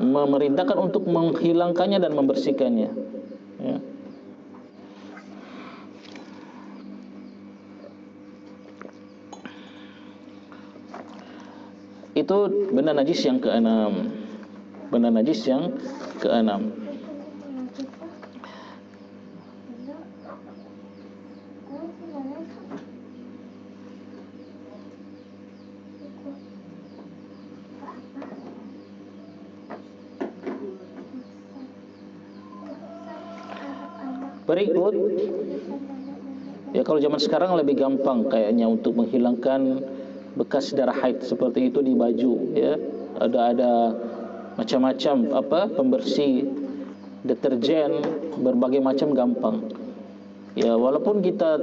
[SPEAKER 1] memerintahkan untuk menghilangkannya dan membersihkannya, ya. Itu benda najis yang keenam. Benda najis yang keenam. Berikut, ya kalau zaman sekarang lebih gampang kayaknya untuk menghilangkan bekas darah haid seperti itu di baju, ya. Ada macam-macam pembersih, deterjen, berbagai macam gampang. Ya, walaupun kita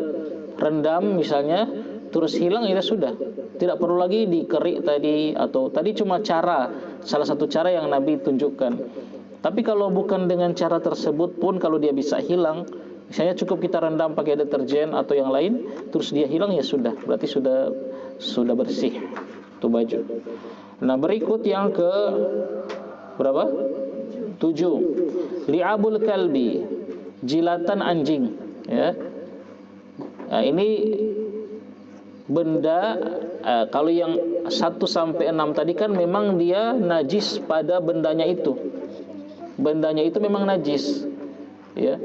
[SPEAKER 1] rendam misalnya terus hilang ya sudah. Tidak perlu lagi dikerik tadi, atau tadi cuma salah satu cara yang Nabi tunjukkan. Tapi kalau bukan dengan cara tersebut pun, kalau dia bisa hilang, misalnya cukup kita rendam pakai deterjen atau yang lain, terus dia hilang ya sudah, berarti sudah bersih itu baju. Nah, berikut yang ke berapa? 7. Li'abul kalbi, jilatan anjing, ya. Nah, ini benda kalau yang 1 sampai 6 tadi kan memang dia najis pada bendanya itu. Bendanya itu memang najis, ya.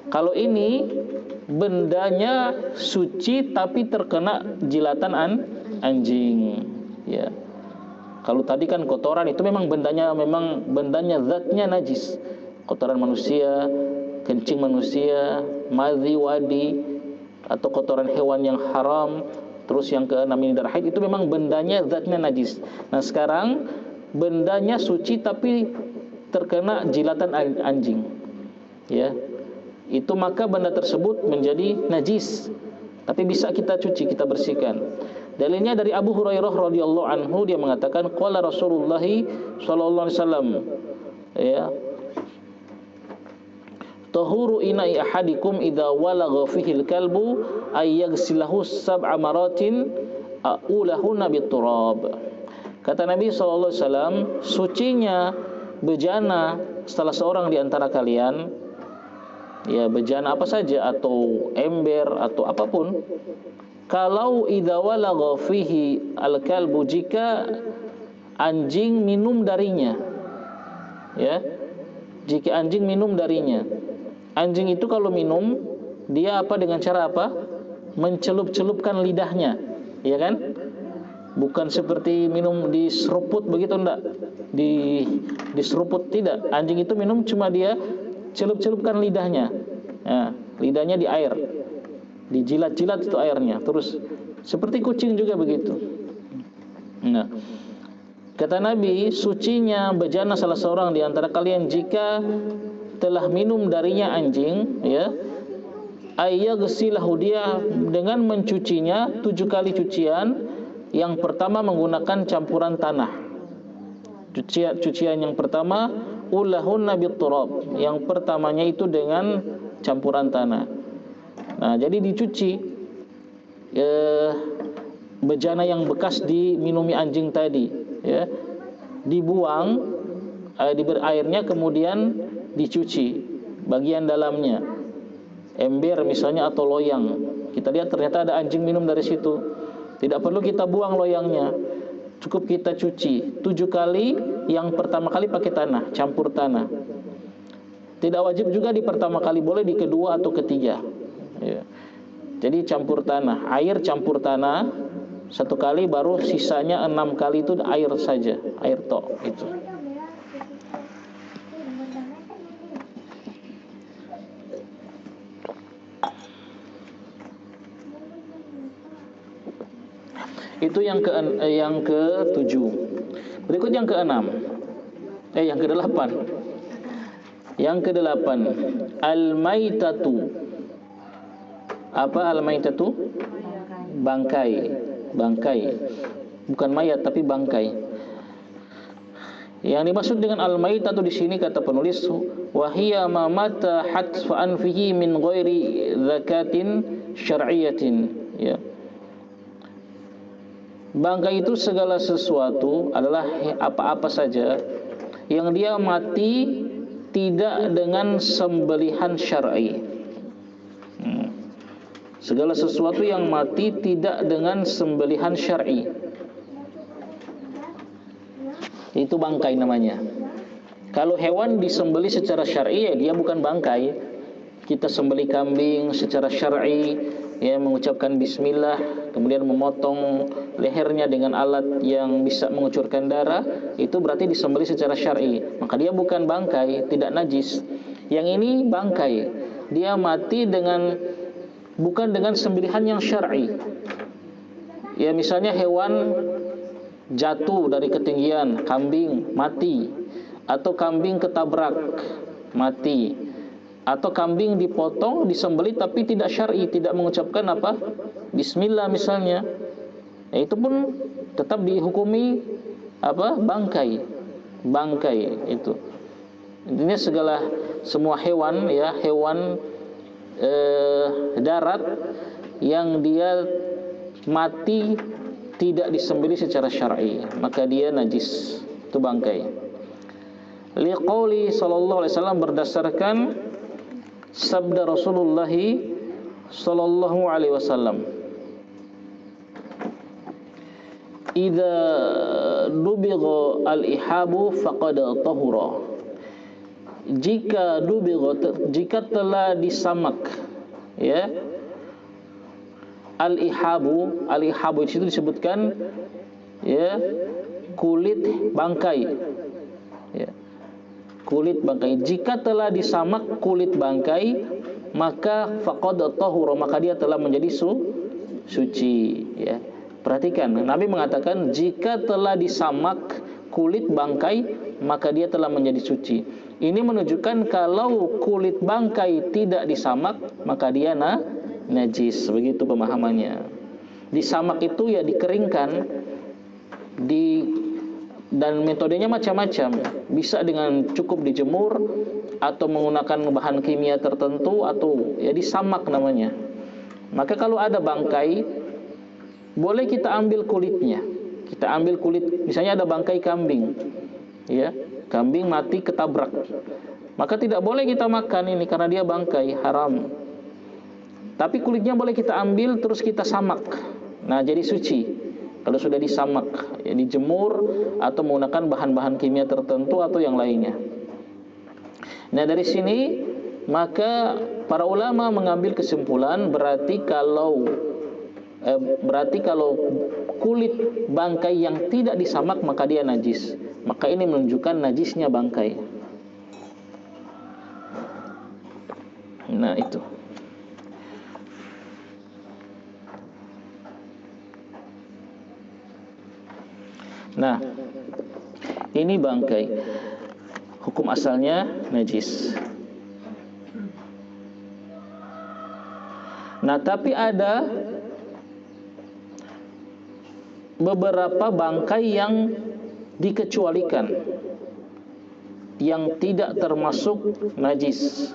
[SPEAKER 1] Kalau ini bendanya suci tapi terkena jilatan anjing, ya. Kalau tadi kan kotoran itu memang bendanya zatnya najis. Kotoran manusia, kencing manusia, madhi, wadi, atau kotoran hewan yang haram. Terus yang ke-6 ini darah haid, itu memang bendanya zatnya najis. Nah, sekarang bendanya suci tapi terkena jilatan anjing, ya. Itu maka benda tersebut menjadi najis. Tapi bisa kita cuci, kita bersihkan. Dalilnya dari Abu Hurairah radhiyallahu anhu, dia mengatakan qala Rasulullah sallallahu alaihi wasallam, ya, tahuru ina'i ahadikum idza walagha fihi al-kalbu ay yaghsilahu sab'a maratin ulahunna biturab. Kata Nabi sallallahu alaihi wasallam, sucinya bejana salah seorang di antara kalian, ya, bejana apa saja atau ember atau apapun, kalau idza walagha fihi al-kalbu, jika anjing minum darinya, ya, jika anjing minum darinya. Anjing itu kalau minum dia dengan cara apa? Mencelup-celupkan lidahnya, ya kan? Bukan seperti minum diseruput begitu, enggak. Diseruput tidak. Anjing itu minum cuma dia celup-celupkan lidahnya. Nah, lidahnya di air. Dijilat-jilat itu airnya. Terus seperti kucing juga begitu. Nah, Kata Nabi, sucinya bejana salah seorang di antara kalian jika telah minum darinya anjing, ya, ayyaghsilahu, dia dengan mencucinya 7 kali cucian. Yang pertama menggunakan campuran tanah. Cucian yang pertama ulahunna biturab, yang pertamanya itu dengan campuran tanah. Nah, jadi dicuci bejana yang bekas diminumi anjing tadi, ya, dibuang, diberi airnya, kemudian dicuci bagian dalamnya, ember misalnya atau loyang. Kita lihat ternyata ada anjing minum dari situ, tidak perlu kita buang loyangnya, cukup kita cuci 7 kali. Yang pertama kali pakai tanah, campur tanah. Tidak wajib juga di pertama kali, boleh di kedua atau ketiga, ya. Jadi campur tanah, air campur tanah 1 kali, baru sisanya 6 kali itu air saja, air tok itu. Itu yang ke-7. Berikut yang ke-6. Yang ke-8. Yang ke-8, al-maitatu. Apa al-maitatu? Bangkai. Bangkai. Bukan mayat tapi bangkai. Yang dimaksud dengan al-maitatu di sini kata penulis, wa hiya ma mata hatfa anfihi min ghairi zakatin syar'iyyatin, ya. Bangkai itu segala sesuatu adalah apa-apa saja yang dia mati tidak dengan sembelihan syar'i. Segala sesuatu yang mati tidak dengan sembelihan syar'i, itu bangkai namanya. Kalau hewan disembelih secara syar'i, ya dia bukan bangkai. Kita sembelih kambing secara syar'i, ya, mengucapkan bismillah, kemudian memotong lehernya dengan alat yang bisa mengucurkan darah, itu berarti disembelih secara syar'i, maka dia bukan bangkai, tidak najis. Yang ini bangkai, dia mati bukan dengan sembelihan yang syar'i. Ya, misalnya hewan jatuh dari ketinggian, kambing mati, atau kambing ketabrak mati, atau kambing dipotong, disembelih tapi tidak syar'i, tidak mengucapkan apa? Bismillah misalnya. Ya, itu pun tetap dihukumi apa? Bangkai. Bangkai itu. Intinya semua hewan, ya, hewan darat yang dia mati tidak disembelih secara syar'i, maka dia najis, itu bangkai. Liqauli sallallahu alaihi wasallam, berdasarkan sabda Rasulullah sallallahu alaihi wasallam, idza dubigha al-ihabu faqad tahura. Jika telah disamak, ya, al-ihabu di situ disebutkan, ya, kulit bangkai, ya, kulit bangkai. Jika telah disamak kulit bangkai, maka faqad tahura, maka dia telah menjadi suci, ya. Perhatikan, Nabi mengatakan jika telah disamak kulit bangkai, maka dia telah menjadi suci. Ini menunjukkan kalau kulit bangkai tidak disamak, maka dia najis. Begitu pemahamannya. Disamak itu ya dikeringkan, dan metodenya macam-macam. Bisa dengan cukup dijemur, atau menggunakan bahan kimia tertentu, atau ya disamak namanya. Maka kalau ada bangkai, boleh kita ambil kulitnya. Kita ambil kulit, misalnya ada bangkai kambing, ya, kambing mati ketabrak, maka tidak boleh kita makan ini karena dia bangkai, haram. Tapi kulitnya boleh kita ambil terus kita samak. Nah, jadi suci. Kalau sudah disamak, ya, dijemur atau menggunakan bahan-bahan kimia tertentu atau yang lainnya. Nah, dari sini maka para ulama mengambil kesimpulan berarti kalau kulit bangkai yang tidak disamak maka dia najis. Maka ini menunjukkan najisnya bangkai. Nah, itu. Nah, Ini bangkai. Hukum asalnya najis. Nah, tapi ada beberapa bangkai yang dikecualikan, yang tidak termasuk najis.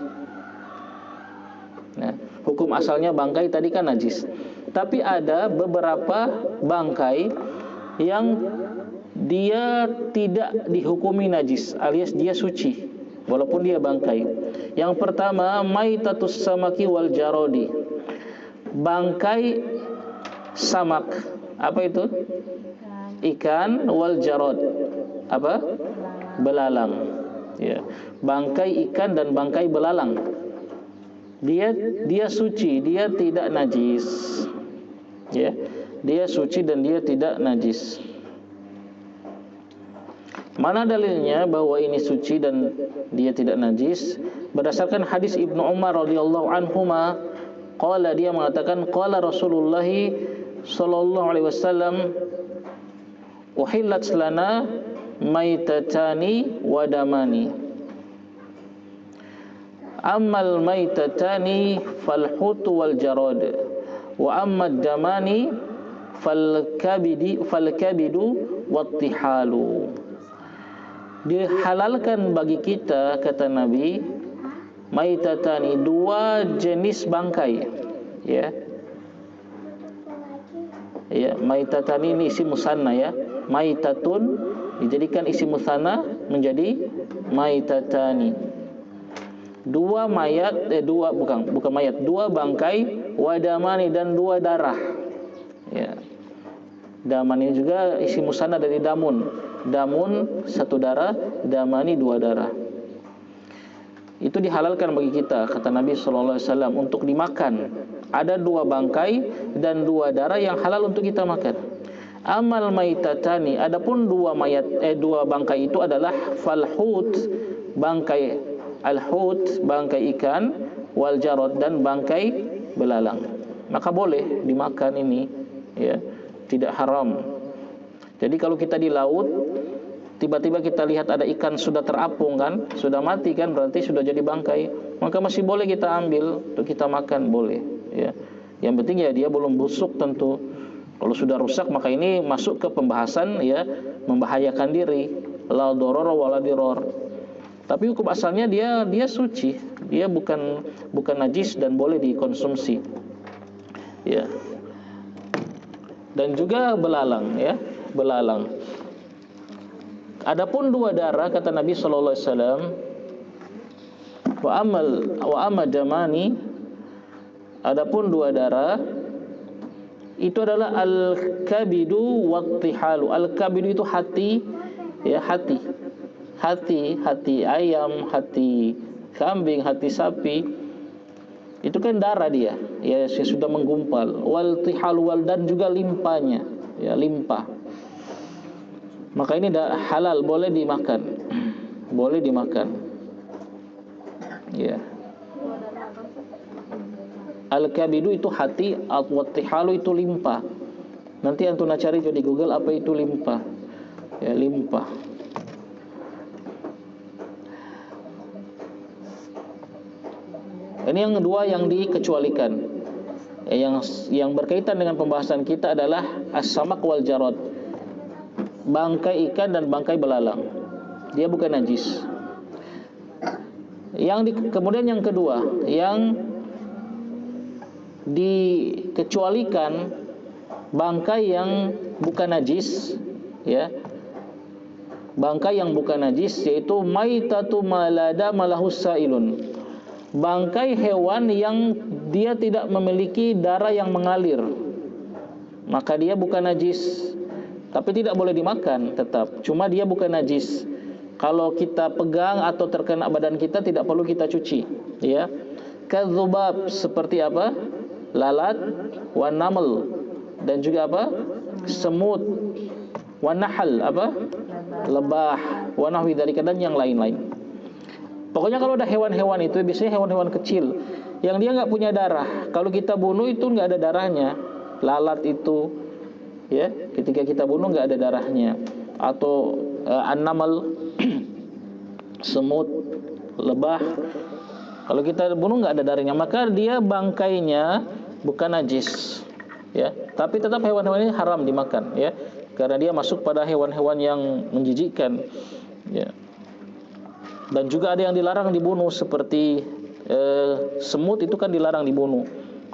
[SPEAKER 1] Nah, hukum asalnya bangkai tadi kan najis. Tapi ada beberapa bangkai yang dia tidak dihukumi najis, alias dia suci walaupun dia bangkai. Yang pertama, maitatus samaki wal jarodi. Bangkai samak. Apa itu? Ikan wal jarod. Apa? Belalang. Ya. Bangkai ikan dan bangkai belalang. Dia suci, dia tidak najis. Ya. Dia suci dan dia tidak najis. Mana dalilnya bahwa ini suci dan dia tidak najis? Berdasarkan hadis Ibnu Umar radhiyallahu anhuma, qala, dia mengatakan, qala Rasulullah sallallahu alaihi wasallam, uhillat lana maitatani wa damani. Ammal maitatani fal hutu wal jarad, wa ammad damani fal kabidu wat tihalu. Dihalalkan bagi kita, kata Nabi, maitatani, dua jenis bangkai. Ya. Ya, maitatani ini isim musanna ya. Maitatun dijadikan isim musanna menjadi maitatani. Dua bangkai, wadamani, dan dua darah. Ya. Daman ini juga isim musanna dari damun. Damun satu darah, damani dua darah. Itu dihalalkan bagi kita, kata Nabi sallallahu alaihi wasallam, untuk dimakan. Ada dua bangkai dan dua darah yang halal untuk kita makan. Amal maitatani, adapun dua bangkai itu adalah falhut, bangkai alhut, bangkai ikan, wal jarad, dan bangkai belalang. Maka boleh dimakan ini, ya, tidak haram. Jadi kalau kita di laut, tiba-tiba kita lihat ada ikan sudah terapung kan, sudah mati kan, berarti sudah jadi bangkai, maka masih boleh kita ambil untuk kita makan, boleh. Ya. Yang penting ya dia belum busuk tentu. Kalau sudah rusak maka ini masuk ke pembahasan ya membahayakan diri, la doror wala diror. Tapi hukum asalnya dia suci, dia bukan najis dan boleh dikonsumsi. Ya. Dan juga belalang ya. Belalang. Adapun dua darah, kata Nabi sallallahu alaihi wasallam, wa amma damani, adapun dua darah itu adalah al-kabidu wat tihalu. Al-kabidu itu hati, ya, hati ayam, hati kambing, hati sapi. Itu kan darah dia, ya, sudah menggumpal. Wal tihalu, wal, dan juga limpahnya, ya, limpah. Maka ini halal, boleh dimakan. Boleh dimakan. Ya. Al-kabidu itu hati, al-wattihalu itu limpah. Nanti antum cari di Google apa itu limpah. Ya, limpah. Ini yang kedua yang dikecualikan. Yang berkaitan dengan pembahasan kita adalah as-samak wal jarad. Bangkai ikan dan bangkai belalang. Dia bukan najis. Kemudian yang kedua, yang dikecualikan bangkai yang bukan najis, ya. Bangkai yang bukan najis yaitu maitatu malada malahus sailun. Bangkai hewan yang dia tidak memiliki darah yang mengalir. Maka dia bukan najis. Tapi tidak boleh dimakan tetap. Cuma dia bukan najis. Kalau kita pegang atau terkena badan kita tidak perlu kita cuci, ya. Kadzubab, seperti apa? Lalat, wan naml, dan juga apa? Semut, wan nahal, apa? Lebah, wa nahwi dzalika, dan yang lain-lain. Pokoknya kalau ada hewan-hewan itu biasanya hewan-hewan kecil yang dia enggak punya darah. Kalau kita bunuh itu enggak ada darahnya. Lalat itu, ya, ketika kita bunuh nggak ada darahnya. Atau an-namal, semut, lebah. Kalau kita bunuh nggak ada darahnya, maka dia bangkainya bukan najis, ya. Tapi tetap hewan-hewan ini haram dimakan, ya, karena dia masuk pada hewan-hewan yang menjijikkan, ya. Dan juga ada yang dilarang dibunuh seperti semut, itu kan dilarang dibunuh.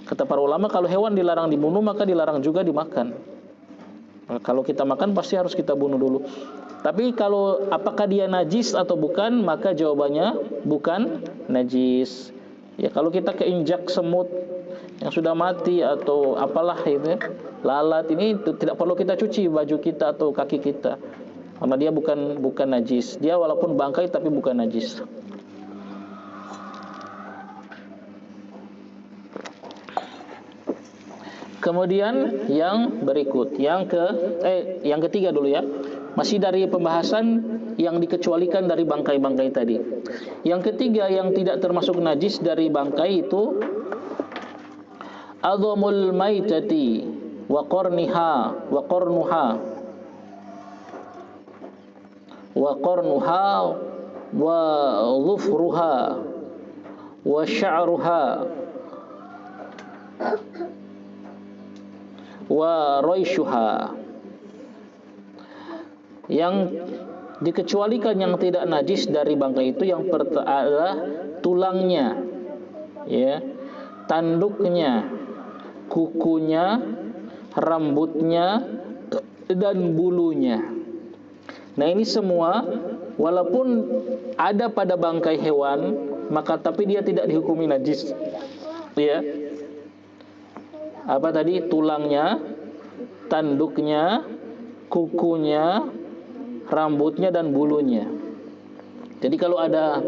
[SPEAKER 1] Kata para ulama, kalau hewan dilarang dibunuh maka dilarang juga dimakan. Nah, kalau kita makan pasti harus kita bunuh dulu. Tapi kalau apakah dia najis atau bukan, maka jawabannya bukan najis. Ya, kalau kita keinjak semut yang sudah mati atau apalah itu, lalat, ini tidak perlu kita cuci baju kita atau kaki kita, karena dia bukan najis. Dia walaupun bangkai tapi bukan najis. Kemudian yang berikut, yang ketiga dulu ya. Masih dari pembahasan yang dikecualikan dari bangkai-bangkai tadi. Yang ketiga yang tidak termasuk najis dari bangkai itu adhamul maitati wa qarniha wa qarnuha wa qarnuha wa dhufruha wa sya'ruha wa raishuha. Yang dikecualikan yang tidak najis dari bangkai itu yang pertama adalah tulangnya, ya, tanduknya, kukunya, rambutnya, dan bulunya. Nah, ini semua walaupun ada pada bangkai hewan, maka tapi dia tidak dihukumi najis, ya. Apa tadi? Tulangnya, tanduknya, kukunya, rambutnya, dan bulunya. Jadi kalau ada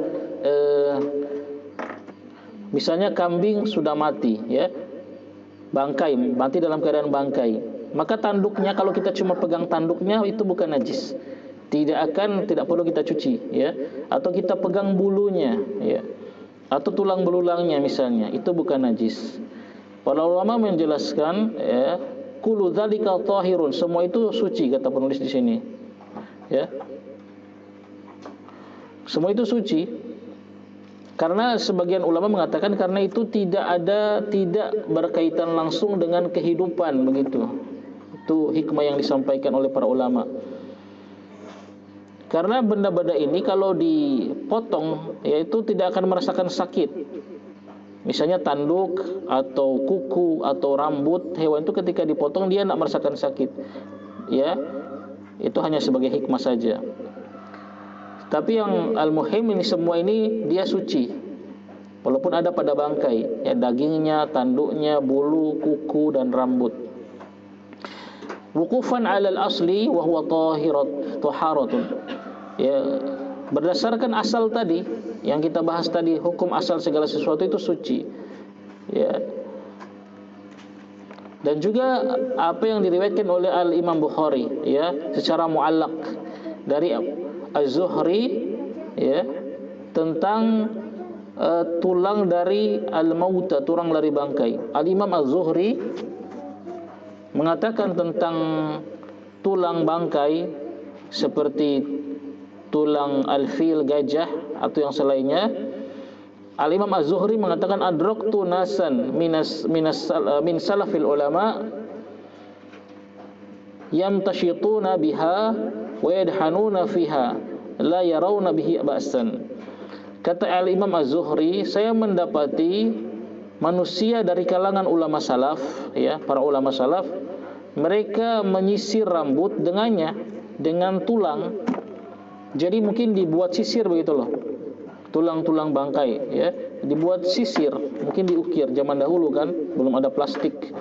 [SPEAKER 1] misalnya kambing sudah mati, ya, bangkai, mati dalam keadaan bangkai, maka tanduknya, kalau kita cuma pegang tanduknya, itu bukan najis, tidak perlu kita cuci, ya. Atau kita pegang bulunya, ya, atau tulang belulangnya misalnya, itu bukan najis. Para ulama menjelaskan, ya, kullu dzalika tahirun, semua itu suci, kata penulis di sini, ya. Semua itu suci. Karena sebagian ulama mengatakan karena itu tidak berkaitan langsung dengan kehidupan, begitu. Itu hikmah yang disampaikan oleh para ulama. Karena benda-benda ini kalau dipotong, yaitu tidak akan merasakan sakit. Misalnya tanduk atau kuku atau rambut hewan itu ketika dipotong dia tidak merasakan sakit, ya. Itu hanya sebagai hikmah saja. Tapi yang al-muhim ini semua ini dia suci, walaupun ada pada bangkai, ya, dagingnya, tanduknya, bulu, kuku, dan rambut. Wukufan 'alal asli wa huwa taharatun. Ya, berdasarkan asal tadi yang kita bahas tadi, hukum asal segala sesuatu itu suci, ya. Dan juga apa yang diriwayatkan oleh Al-Imam Bukhari, ya, secara muallaq dari Az-Zuhri, ya, tentang tulang dari al-mauta, tulang dari bangkai. Al-Imam Az-Zuhri mengatakan tentang tulang bangkai seperti tulang al-fil, gajah, atau yang selainnya. Al-Imam Az-Zuhri mengatakan adraktu nasan min salafil ulama yamtashituna biha wa yadhanuna fiha la yarawna bihi ba'san. Kata Al-Imam Az-Zuhri, saya mendapati manusia dari kalangan ulama salaf, ya, para ulama salaf, mereka menyisir rambut dengannya, dengan tulang. Jadi mungkin dibuat sisir begitu loh, tulang-tulang bangkai, ya, dibuat sisir, mungkin diukir zaman dahulu kan, belum ada plastik.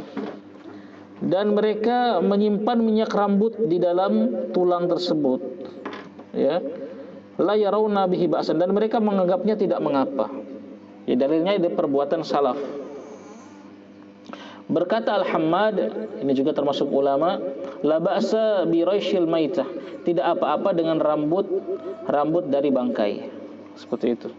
[SPEAKER 1] Dan mereka menyimpan minyak rambut di dalam tulang tersebut, ya, la yarawna bihi ba'san, dan mereka menganggapnya tidak mengapa. Ya, dalilnya itu perbuatan salaf. Berkata Al-Hammad, ini juga termasuk ulama, la ba'sa bi raishil maitah, tidak apa-apa dengan rambut dari bangkai. Seperti itu.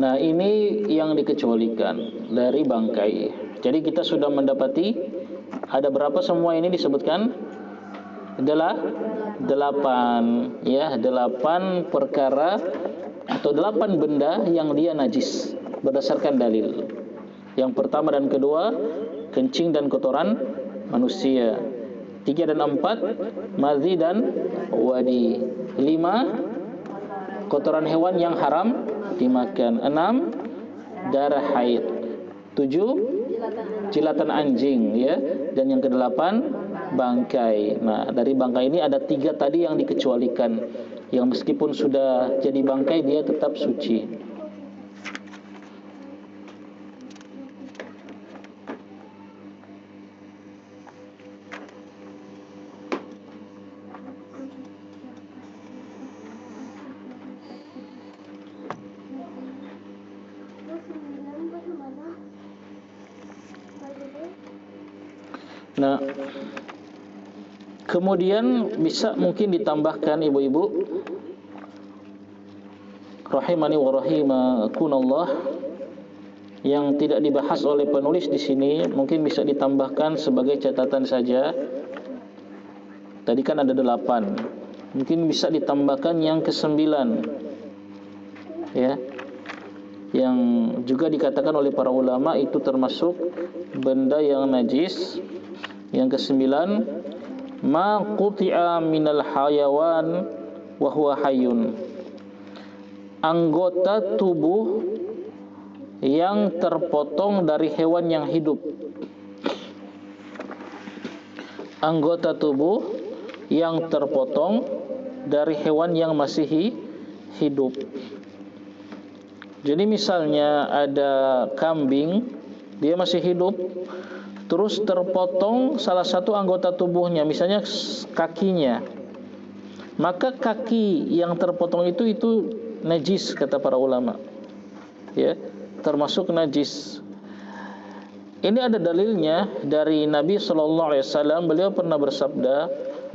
[SPEAKER 1] Nah, ini yang dikecualikan dari bangkai. Jadi kita sudah mendapati ada berapa semua ini disebutkan? Delapan, ya, 8 perkara atau 8 benda yang dia najis berdasarkan dalil. Yang pertama dan kedua, kencing dan kotoran manusia. 3 dan 4, madhi dan wadi. 5, kotoran hewan yang haram dimakan. 6, darah haid. 7, jilatan anjing, ya. Dan yang ke-8, bangkai. Nah, dari bangkai ini ada 3 tadi yang dikecualikan, yang meskipun sudah jadi bangkai dia tetap suci. Nah, kemudian bisa mungkin ditambahkan ibu-ibu rahimani wa rahimakunallah, yang tidak dibahas oleh penulis di sini, mungkin bisa ditambahkan sebagai catatan saja. Tadi kan ada 8, mungkin bisa ditambahkan yang ke-9, ya, yang juga dikatakan oleh para ulama itu termasuk benda yang najis. Yang ke-9, ma quti'a minal hayawan wa huwa hayyun, anggota tubuh yang terpotong dari hewan yang hidup. Anggota tubuh yang terpotong dari hewan yang masih hidup. Jadi misalnya ada kambing, dia masih hidup, terus terpotong salah satu anggota tubuhnya, misalnya kakinya, maka kaki yang terpotong itu najis kata para ulama, ya, termasuk najis. Ini ada dalilnya dari Nabi SAW. Beliau pernah bersabda,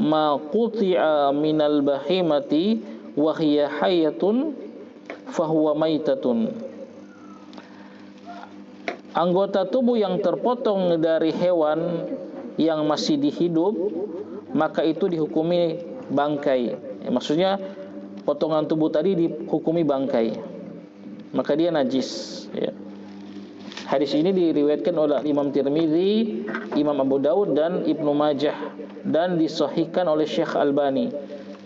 [SPEAKER 1] ma quti'a minal bahimati wa hiya hayyatun fahuwa maitatun. Anggota tubuh yang terpotong dari hewan yang masih dihidup, maka itu dihukumi bangkai. Ya, maksudnya potongan tubuh tadi dihukumi bangkai, maka dia najis, ya. Hadis ini diriwayatkan oleh Imam Tirmizi, Imam Abu Daud dan Ibnu Majah, dan disahihkan oleh Syekh Albani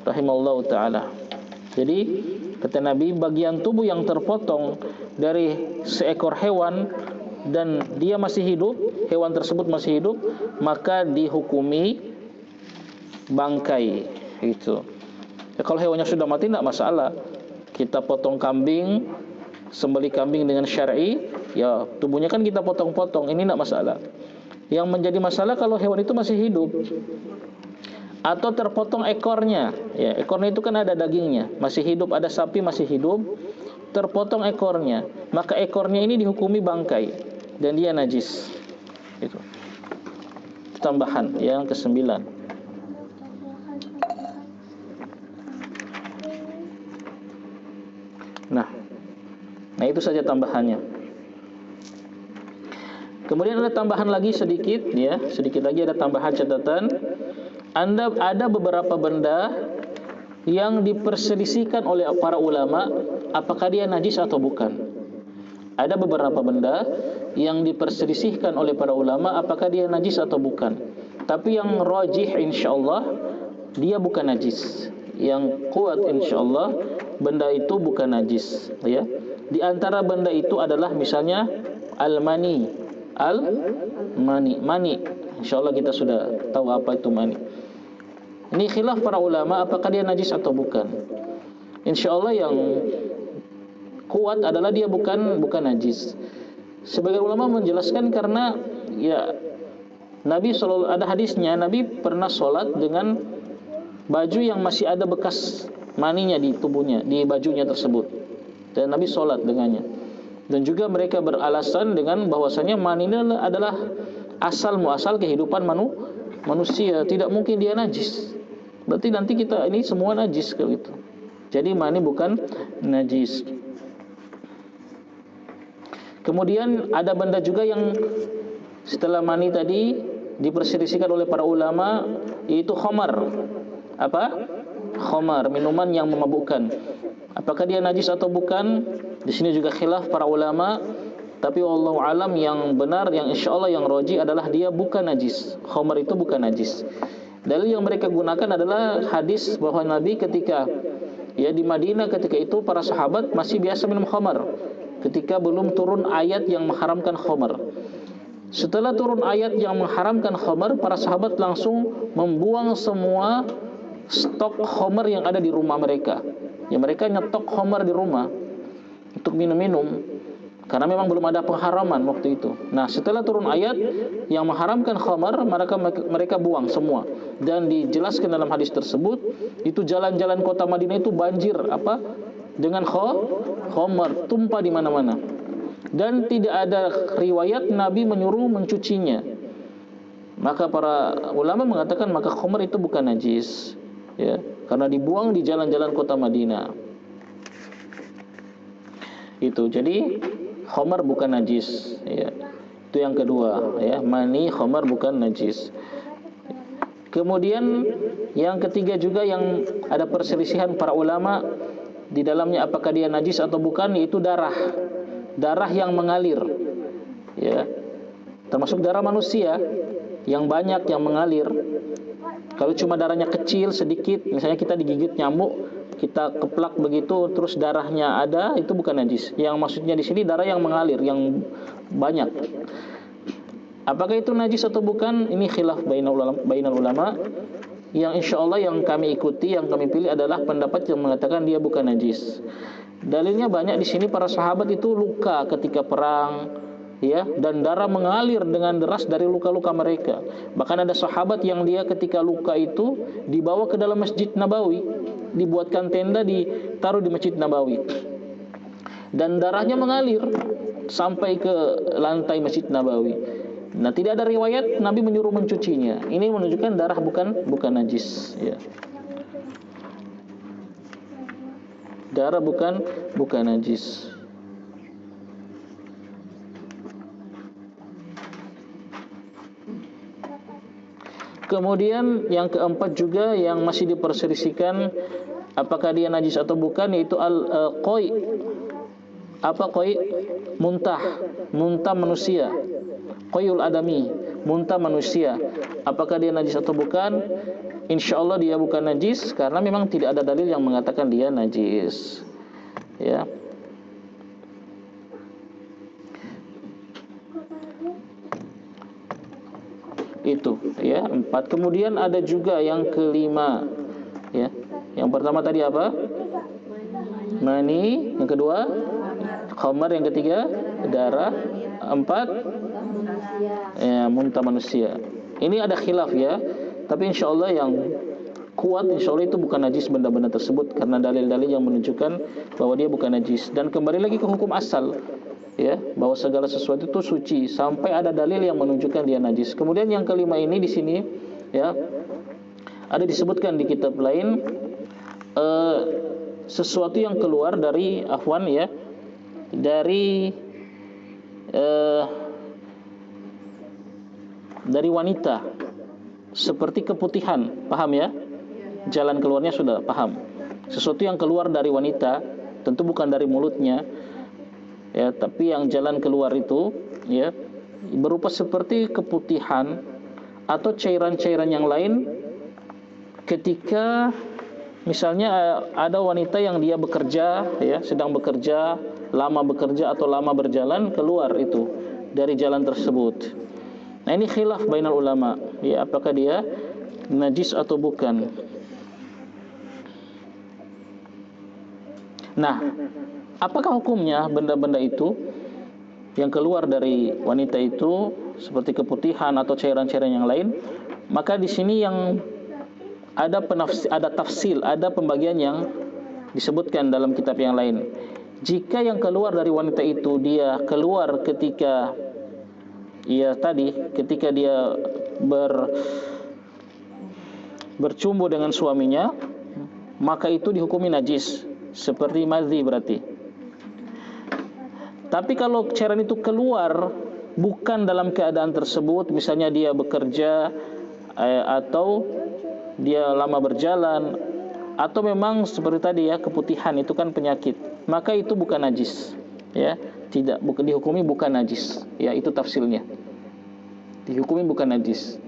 [SPEAKER 1] rahimallahu taala. Jadi kata Nabi, bagian tubuh yang terpotong dari seekor hewan dan dia masih hidup, hewan tersebut masih hidup, maka dihukumi bangkai itu. Ya, kalau hewannya sudah mati tidak masalah. Kita potong kambing, sembelih kambing dengan syar'i, ya tubuhnya kan kita potong-potong, ini tidak masalah. Yang menjadi masalah kalau hewan itu masih hidup atau terpotong ekornya, ya, ekornya itu kan ada dagingnya, masih hidup, ada sapi masih hidup, terpotong ekornya, maka ekornya ini dihukumi bangkai dan dia najis. Itu tambahan yang ke-9. Nah, itu saja tambahannya. Kemudian ada tambahan lagi sedikit, ya, sedikit lagi ada tambahan catatan. Ada beberapa benda yang diperselisihkan oleh para ulama apakah dia najis atau bukan. Ada beberapa benda yang diperselisihkan oleh para ulama apakah dia najis atau bukan. Tapi yang rajih insyaallah dia bukan najis. Yang kuat insyaallah benda itu bukan najis, ya. Di antara benda itu adalah misalnya al-mani. Mani. Insyaallah kita sudah tahu apa itu mani. Ini khilaf para ulama apakah dia najis atau bukan. Insyaallah yang kuat adalah dia bukan najis. Sebagian ulama menjelaskan karena ya Nabi sallallahu, ada hadisnya Nabi pernah sholat dengan baju yang masih ada bekas maninya di tubuhnya, di bajunya tersebut, dan Nabi sholat dengannya. Dan juga mereka beralasan dengan bahwasanya mani adalah asal muasal kehidupan manusia, tidak mungkin dia najis. Berarti nanti kita ini semua najis kalau itu. Jadi mani bukan najis. Kemudian ada benda juga yang setelah mani tadi diperselisihkan oleh para ulama, yaitu khamar. Apa? Khamar, minuman yang memabukkan. Apakah dia najis atau bukan? Di sini juga khilaf para ulama. Tapi wallahu alam, yang benar, yang insyaallah yang roji adalah dia bukan najis. Khamar itu bukan najis. Dalil yang mereka gunakan adalah hadis bahwa Nabi ketika di Madinah ketika itu para sahabat masih biasa minum khamar ketika belum turun ayat yang mengharamkan khamar. Setelah turun ayat yang mengharamkan khamar, para sahabat langsung membuang semua stok khamar yang ada di rumah mereka. Ya, mereka nyetok khamar di rumah untuk minum-minum karena memang belum ada pengharaman waktu itu. Nah, setelah turun ayat yang mengharamkan khamar, mereka buang semua. Dan dijelaskan dalam hadis tersebut, itu jalan-jalan kota Madinah itu banjir dengan khamar, tumpah di mana-mana. Dan tidak ada riwayat Nabi menyuruh mencucinya. Maka para ulama mengatakan maka khamar itu bukan najis, ya, karena dibuang di jalan-jalan kota Madinah. Itu jadi khamar bukan najis, ya. Itu yang kedua, ya, mani khamar bukan najis. Kemudian yang ketiga juga yang ada perselisihan para ulama di dalamnya apakah dia najis atau bukan, yaitu darah. Darah yang mengalir, ya, termasuk darah manusia yang banyak yang mengalir. Kalau cuma darahnya kecil sedikit, misalnya kita digigit nyamuk, kita keplak begitu terus darahnya ada, itu bukan najis. Yang maksudnya di sini darah yang mengalir, yang banyak. Apakah itu najis atau bukan? Ini khilaf bainal ulama. Yang insyaallah yang kami ikuti, yang kami pilih adalah pendapat yang mengatakan dia bukan najis. Dalilnya banyak di sini. Para sahabat itu luka ketika perang, ya, dan darah mengalir dengan deras dari luka-luka mereka. Bahkan ada sahabat yang dia ketika luka itu dibawa ke dalam Masjid Nabawi, dibuatkan tenda, ditaruh di Masjid Nabawi, dan darahnya mengalir sampai ke lantai Masjid Nabawi. Nah, tidak ada riwayat Nabi menyuruh mencucinya. Ini menunjukkan darah bukan najis, ya. Darah bukan najis. Kemudian yang keempat juga yang masih diperselisihkan apakah dia najis atau bukan, yaitu al-qai. Apa qai? Muntah manusia. Qaiul adami, muntah manusia. Apakah dia najis atau bukan? Insyaallah dia bukan najis karena memang tidak ada dalil yang mengatakan dia najis, ya. Itu, ya, 4. Kemudian ada juga yang kelima, ya. Yang pertama tadi apa? Mani. Yang kedua khamar. Yang ketiga darah. 4, ya, muntah manusia. Ini ada khilaf, ya. Tapi insyaallah yang kuat, insyaallah itu bukan najis benda-benda tersebut karena dalil-dalil yang menunjukkan bahwa dia bukan najis. Dan kembali lagi ke hukum asal, ya, bahwa segala sesuatu itu suci sampai ada dalil yang menunjukkan dia najis. Kemudian yang kelima ini di sini, ya, ada disebutkan di kitab lain, sesuatu yang keluar dari dari wanita seperti keputihan, paham, ya? Jalan keluarnya sudah paham. Sesuatu yang keluar dari wanita, tentu bukan dari mulutnya, ya, tapi yang jalan keluar itu, ya, berupa seperti keputihan atau cairan-cairan yang lain ketika misalnya ada wanita yang dia bekerja, ya, sedang bekerja, lama bekerja atau lama berjalan, keluar itu dari jalan tersebut. Nah, ini khilaf bainal ulama, ya, apakah dia najis atau bukan. Nah, apakah hukumnya benda-benda itu yang keluar dari wanita itu seperti keputihan atau cairan-cairan yang lain? Maka di sini yang ada tafsil, ada pembagian yang disebutkan dalam kitab yang lain. Jika yang keluar dari wanita itu dia keluar ketika dia bercumbu dengan suaminya, maka itu dihukumi najis, seperti madzi berarti. Tapi kalau cairan itu keluar bukan dalam keadaan tersebut, misalnya dia bekerja atau dia lama berjalan, atau memang seperti tadi ya, keputihan itu kan penyakit, maka itu bukan najis, ya, tidak, bukan dihukumi bukan najis, ya, itu tafsirnya, dihukumi bukan najis.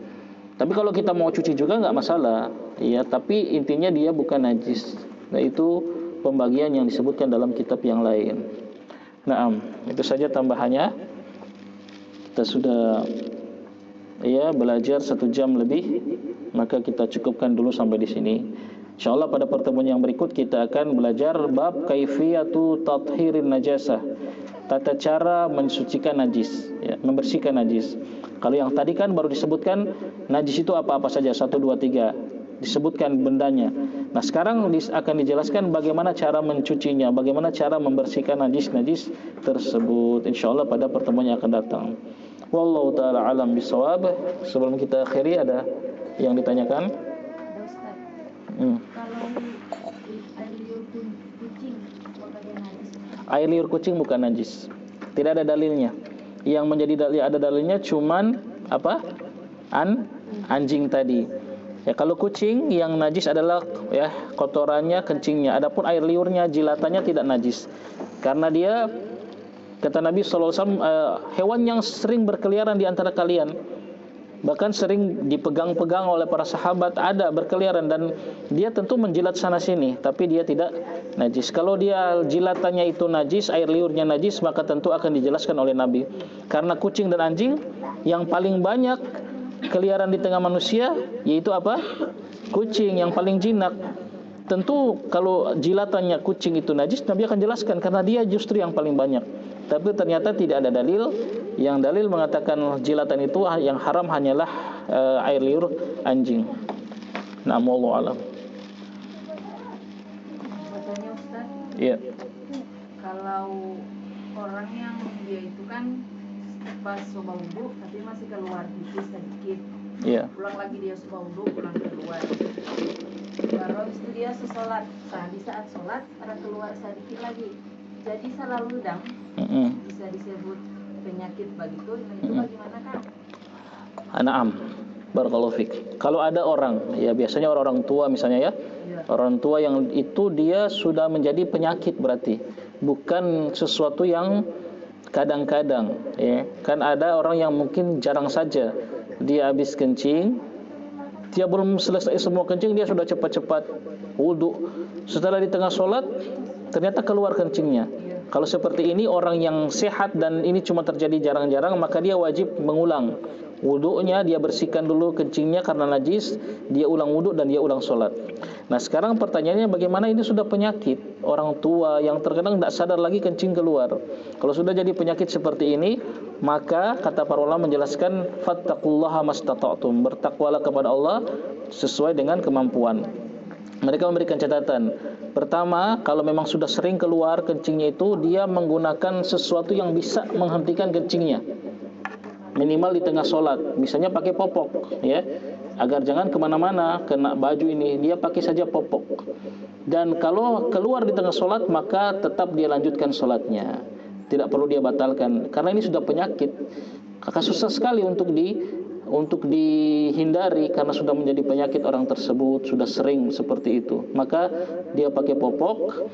[SPEAKER 1] Tapi kalau kita mau cuci juga nggak masalah, ya, tapi intinya dia bukan najis. Nah, itu pembagian yang disebutkan dalam kitab yang lain. Nah, itu saja tambahannya. Kita sudah ya belajar 1 jam lebih, maka kita cukupkan dulu sampai di sini. Insyaallah pada pertemuan yang berikut kita akan belajar bab kaifiyatu tathirin najasah, tata cara mensucikan najis, ya, membersihkan najis. Kalau yang tadi kan baru disebutkan najis itu apa-apa saja, 1, 2, 3 disebutkan bendanya. Nah, sekarang akan dijelaskan bagaimana cara mencucinya, bagaimana cara membersihkan najis-najis tersebut, insyaallah pada pertemuan yang akan datang. Wallahu taala alam bisawab. Sebelum kita akhiri, ada yang ditanyakan?
[SPEAKER 2] Ada Ustaz. Kalau air liur kucing apakah najis?
[SPEAKER 1] Air liur kucing bukan najis. Tidak ada dalilnya. Yang menjadi ada dalilnya cuman apa? Anjing tadi. Ya, kalau kucing yang najis adalah ya kotorannya, kencingnya. Adapun air liurnya, jilatannya tidak najis. Karena dia, kata Nabi SAW, hewan yang sering berkeliaran di antara kalian, bahkan sering dipegang-pegang oleh para sahabat, ada berkeliaran dan dia tentu menjilat sana sini, tapi dia tidak najis. Kalau dia jilatannya itu najis, air liurnya najis, maka tentu akan dijelaskan oleh Nabi. Karena kucing dan anjing yang paling banyak keliaran di tengah manusia, yaitu apa? Kucing yang paling jinak. Tentu kalau jilatannya kucing itu najis, Nabi akan jelaskan karena dia justru yang paling banyak. Tapi ternyata tidak ada dalil. Yang dalil mengatakan jilatan itu yang haram hanyalah air liur anjing. Nah, wallahu alam.
[SPEAKER 2] Katanya Ustaz,
[SPEAKER 1] Iya.
[SPEAKER 2] kalau orang yang dia itu kan pas coba wudhu tapi masih keluar pipis sedikit,
[SPEAKER 1] Iya.
[SPEAKER 2] pulang lagi dia coba wudhu, pulang keluar, baru habis itu dia sesolat. Nah, di saat sholat ada keluar sedikit lagi, jadi salah ludang, bisa disebut penyakit begitu. Itu bagaimana kan?
[SPEAKER 1] Naam. Barakallahu fik. Kalau ada orang, ya biasanya orang-orang tua misalnya ya, orang tua yang itu dia sudah menjadi penyakit berarti, bukan sesuatu yang kadang-kadang, ya. Kan ada orang yang mungkin jarang saja dia habis kencing, dia belum selesai semua kencing dia sudah cepat-cepat wudu. Setelah di tengah sholat ternyata keluar kencingnya. Kalau seperti ini orang yang sehat dan ini cuma terjadi jarang-jarang, maka dia wajib mengulang wudunya, dia bersihkan dulu kencingnya karena najis, dia ulang wudu dan dia ulang sholat. Nah, sekarang pertanyaannya bagaimana ini sudah penyakit, orang tua yang terkadang tidak sadar lagi kencing keluar. Kalau sudah jadi penyakit seperti ini, maka kata para ulama menjelaskan fattaqullaha mastata'tum, bertakwalah kepada Allah sesuai dengan kemampuan. Mereka memberikan catatan. Pertama, kalau memang sudah sering keluar kencingnya itu, dia menggunakan sesuatu yang bisa menghentikan kencingnya. Minimal di tengah sholat, misalnya pakai popok, ya, agar jangan kemana-mana kena baju ini, dia pakai saja popok. Dan kalau keluar di tengah sholat, maka tetap dia lanjutkan sholatnya, tidak perlu dia batalkan, karena ini sudah penyakit. Maka susah sekali untuk dihindari karena sudah menjadi penyakit orang tersebut, sudah sering seperti itu. Maka dia pakai popok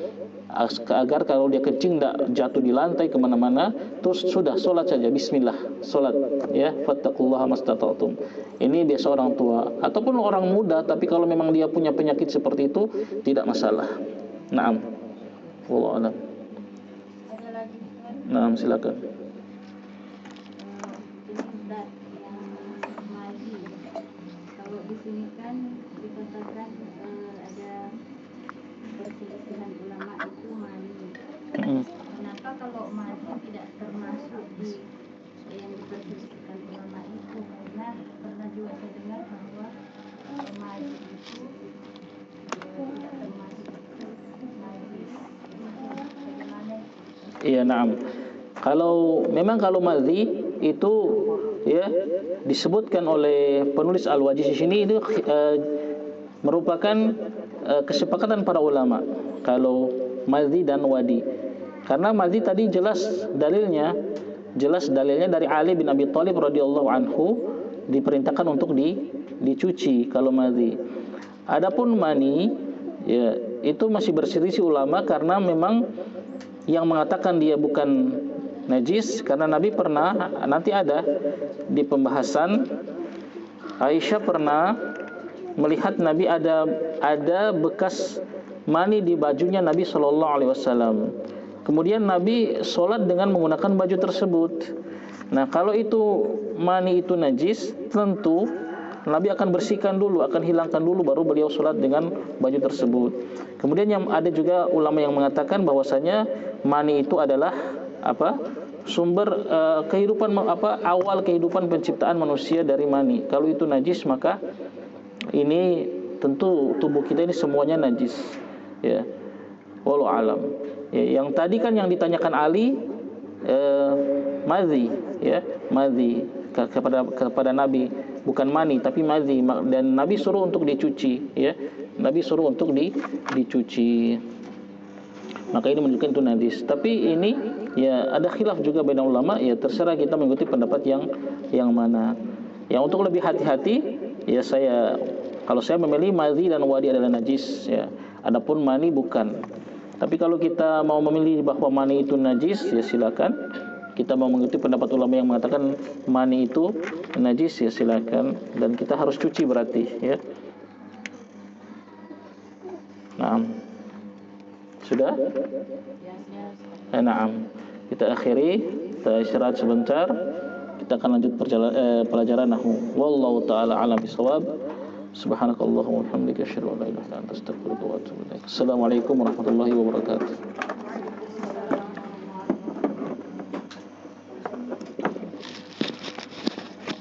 [SPEAKER 1] agar kalau dia kencing tidak jatuh di lantai kemana-mana, terus sudah sholat saja, bismillah, sholat, ya, fattaqullaha mastata'tum. Ini biasa orang tua ataupun orang muda, tapi kalau memang dia punya penyakit seperti itu tidak masalah. Naam, wallahu a'lam.
[SPEAKER 2] Ada lagi?
[SPEAKER 1] Naam, silakan.
[SPEAKER 3] Di sini kan dikatakan ada perselisihan ulama itu mani. Kenapa kalau mani tidak termasuk di yang diperselisihkan ulama itu? Karena pernah juga saya dengar bahwa mani itu tidak termasuk najis. Bagaimana?
[SPEAKER 1] Iya, naam. Kalau madhi itu ya disebutkan oleh penulis Al-Wajiz di sini, itu merupakan kesepakatan para ulama kalau madhi dan wadi. Karena madhi tadi jelas dalilnya dari Ali bin Abi Thalib radhiyallahu anhu diperintahkan untuk dicuci kalau madhi. Adapun mani, ya itu masih berselisih ulama karena memang yang mengatakan dia bukan najis karena Nabi pernah, nanti ada di pembahasan, Aisyah pernah melihat Nabi ada bekas mani di bajunya Nabi Shallallahu Alaihi Wasallam. Kemudian Nabi sholat dengan menggunakan baju tersebut. Nah, kalau itu mani itu najis, tentu Nabi akan bersihkan dulu, akan hilangkan dulu, baru beliau sholat dengan baju tersebut. Kemudian yang ada juga ulama yang mengatakan bahwasanya mani itu adalah sumber kehidupan, awal kehidupan penciptaan manusia dari mani. Kalau itu najis, maka ini tentu tubuh kita ini semuanya najis. Ya, wallahu alam. Ya, yang tadi kan yang ditanyakan Ali madhi, ya madhi kepada Nabi, bukan mani tapi madhi, dan Nabi suruh untuk dicuci, ya Nabi suruh untuk dicuci. Maka ini menunjukkan itu najis. Tapi ini ya ada khilaf juga baina ulama, ya terserah kita mengikuti pendapat yang mana. Yang untuk lebih hati-hati, ya kalau saya memilih madhi dan wadi adalah najis, ya. Adapun mani bukan. Tapi kalau kita mau memilih bahwa mani itu najis, ya silakan. Kita mau mengikuti pendapat ulama yang mengatakan mani itu najis, ya silakan. Dan kita harus cuci berarti, ya. Nah, sudah? Naam. Kita akhiri, kita istirahat sebentar. Kita akan lanjut pelajaran nahwu. Wallahu taala a'lam bishawab. Subhanakallahumma wa bihamdika asyhadu an la ilaha illa anta astaghfiruka wa atubu ilaik. Assalamualaikum warahmatullahi wabarakatuh.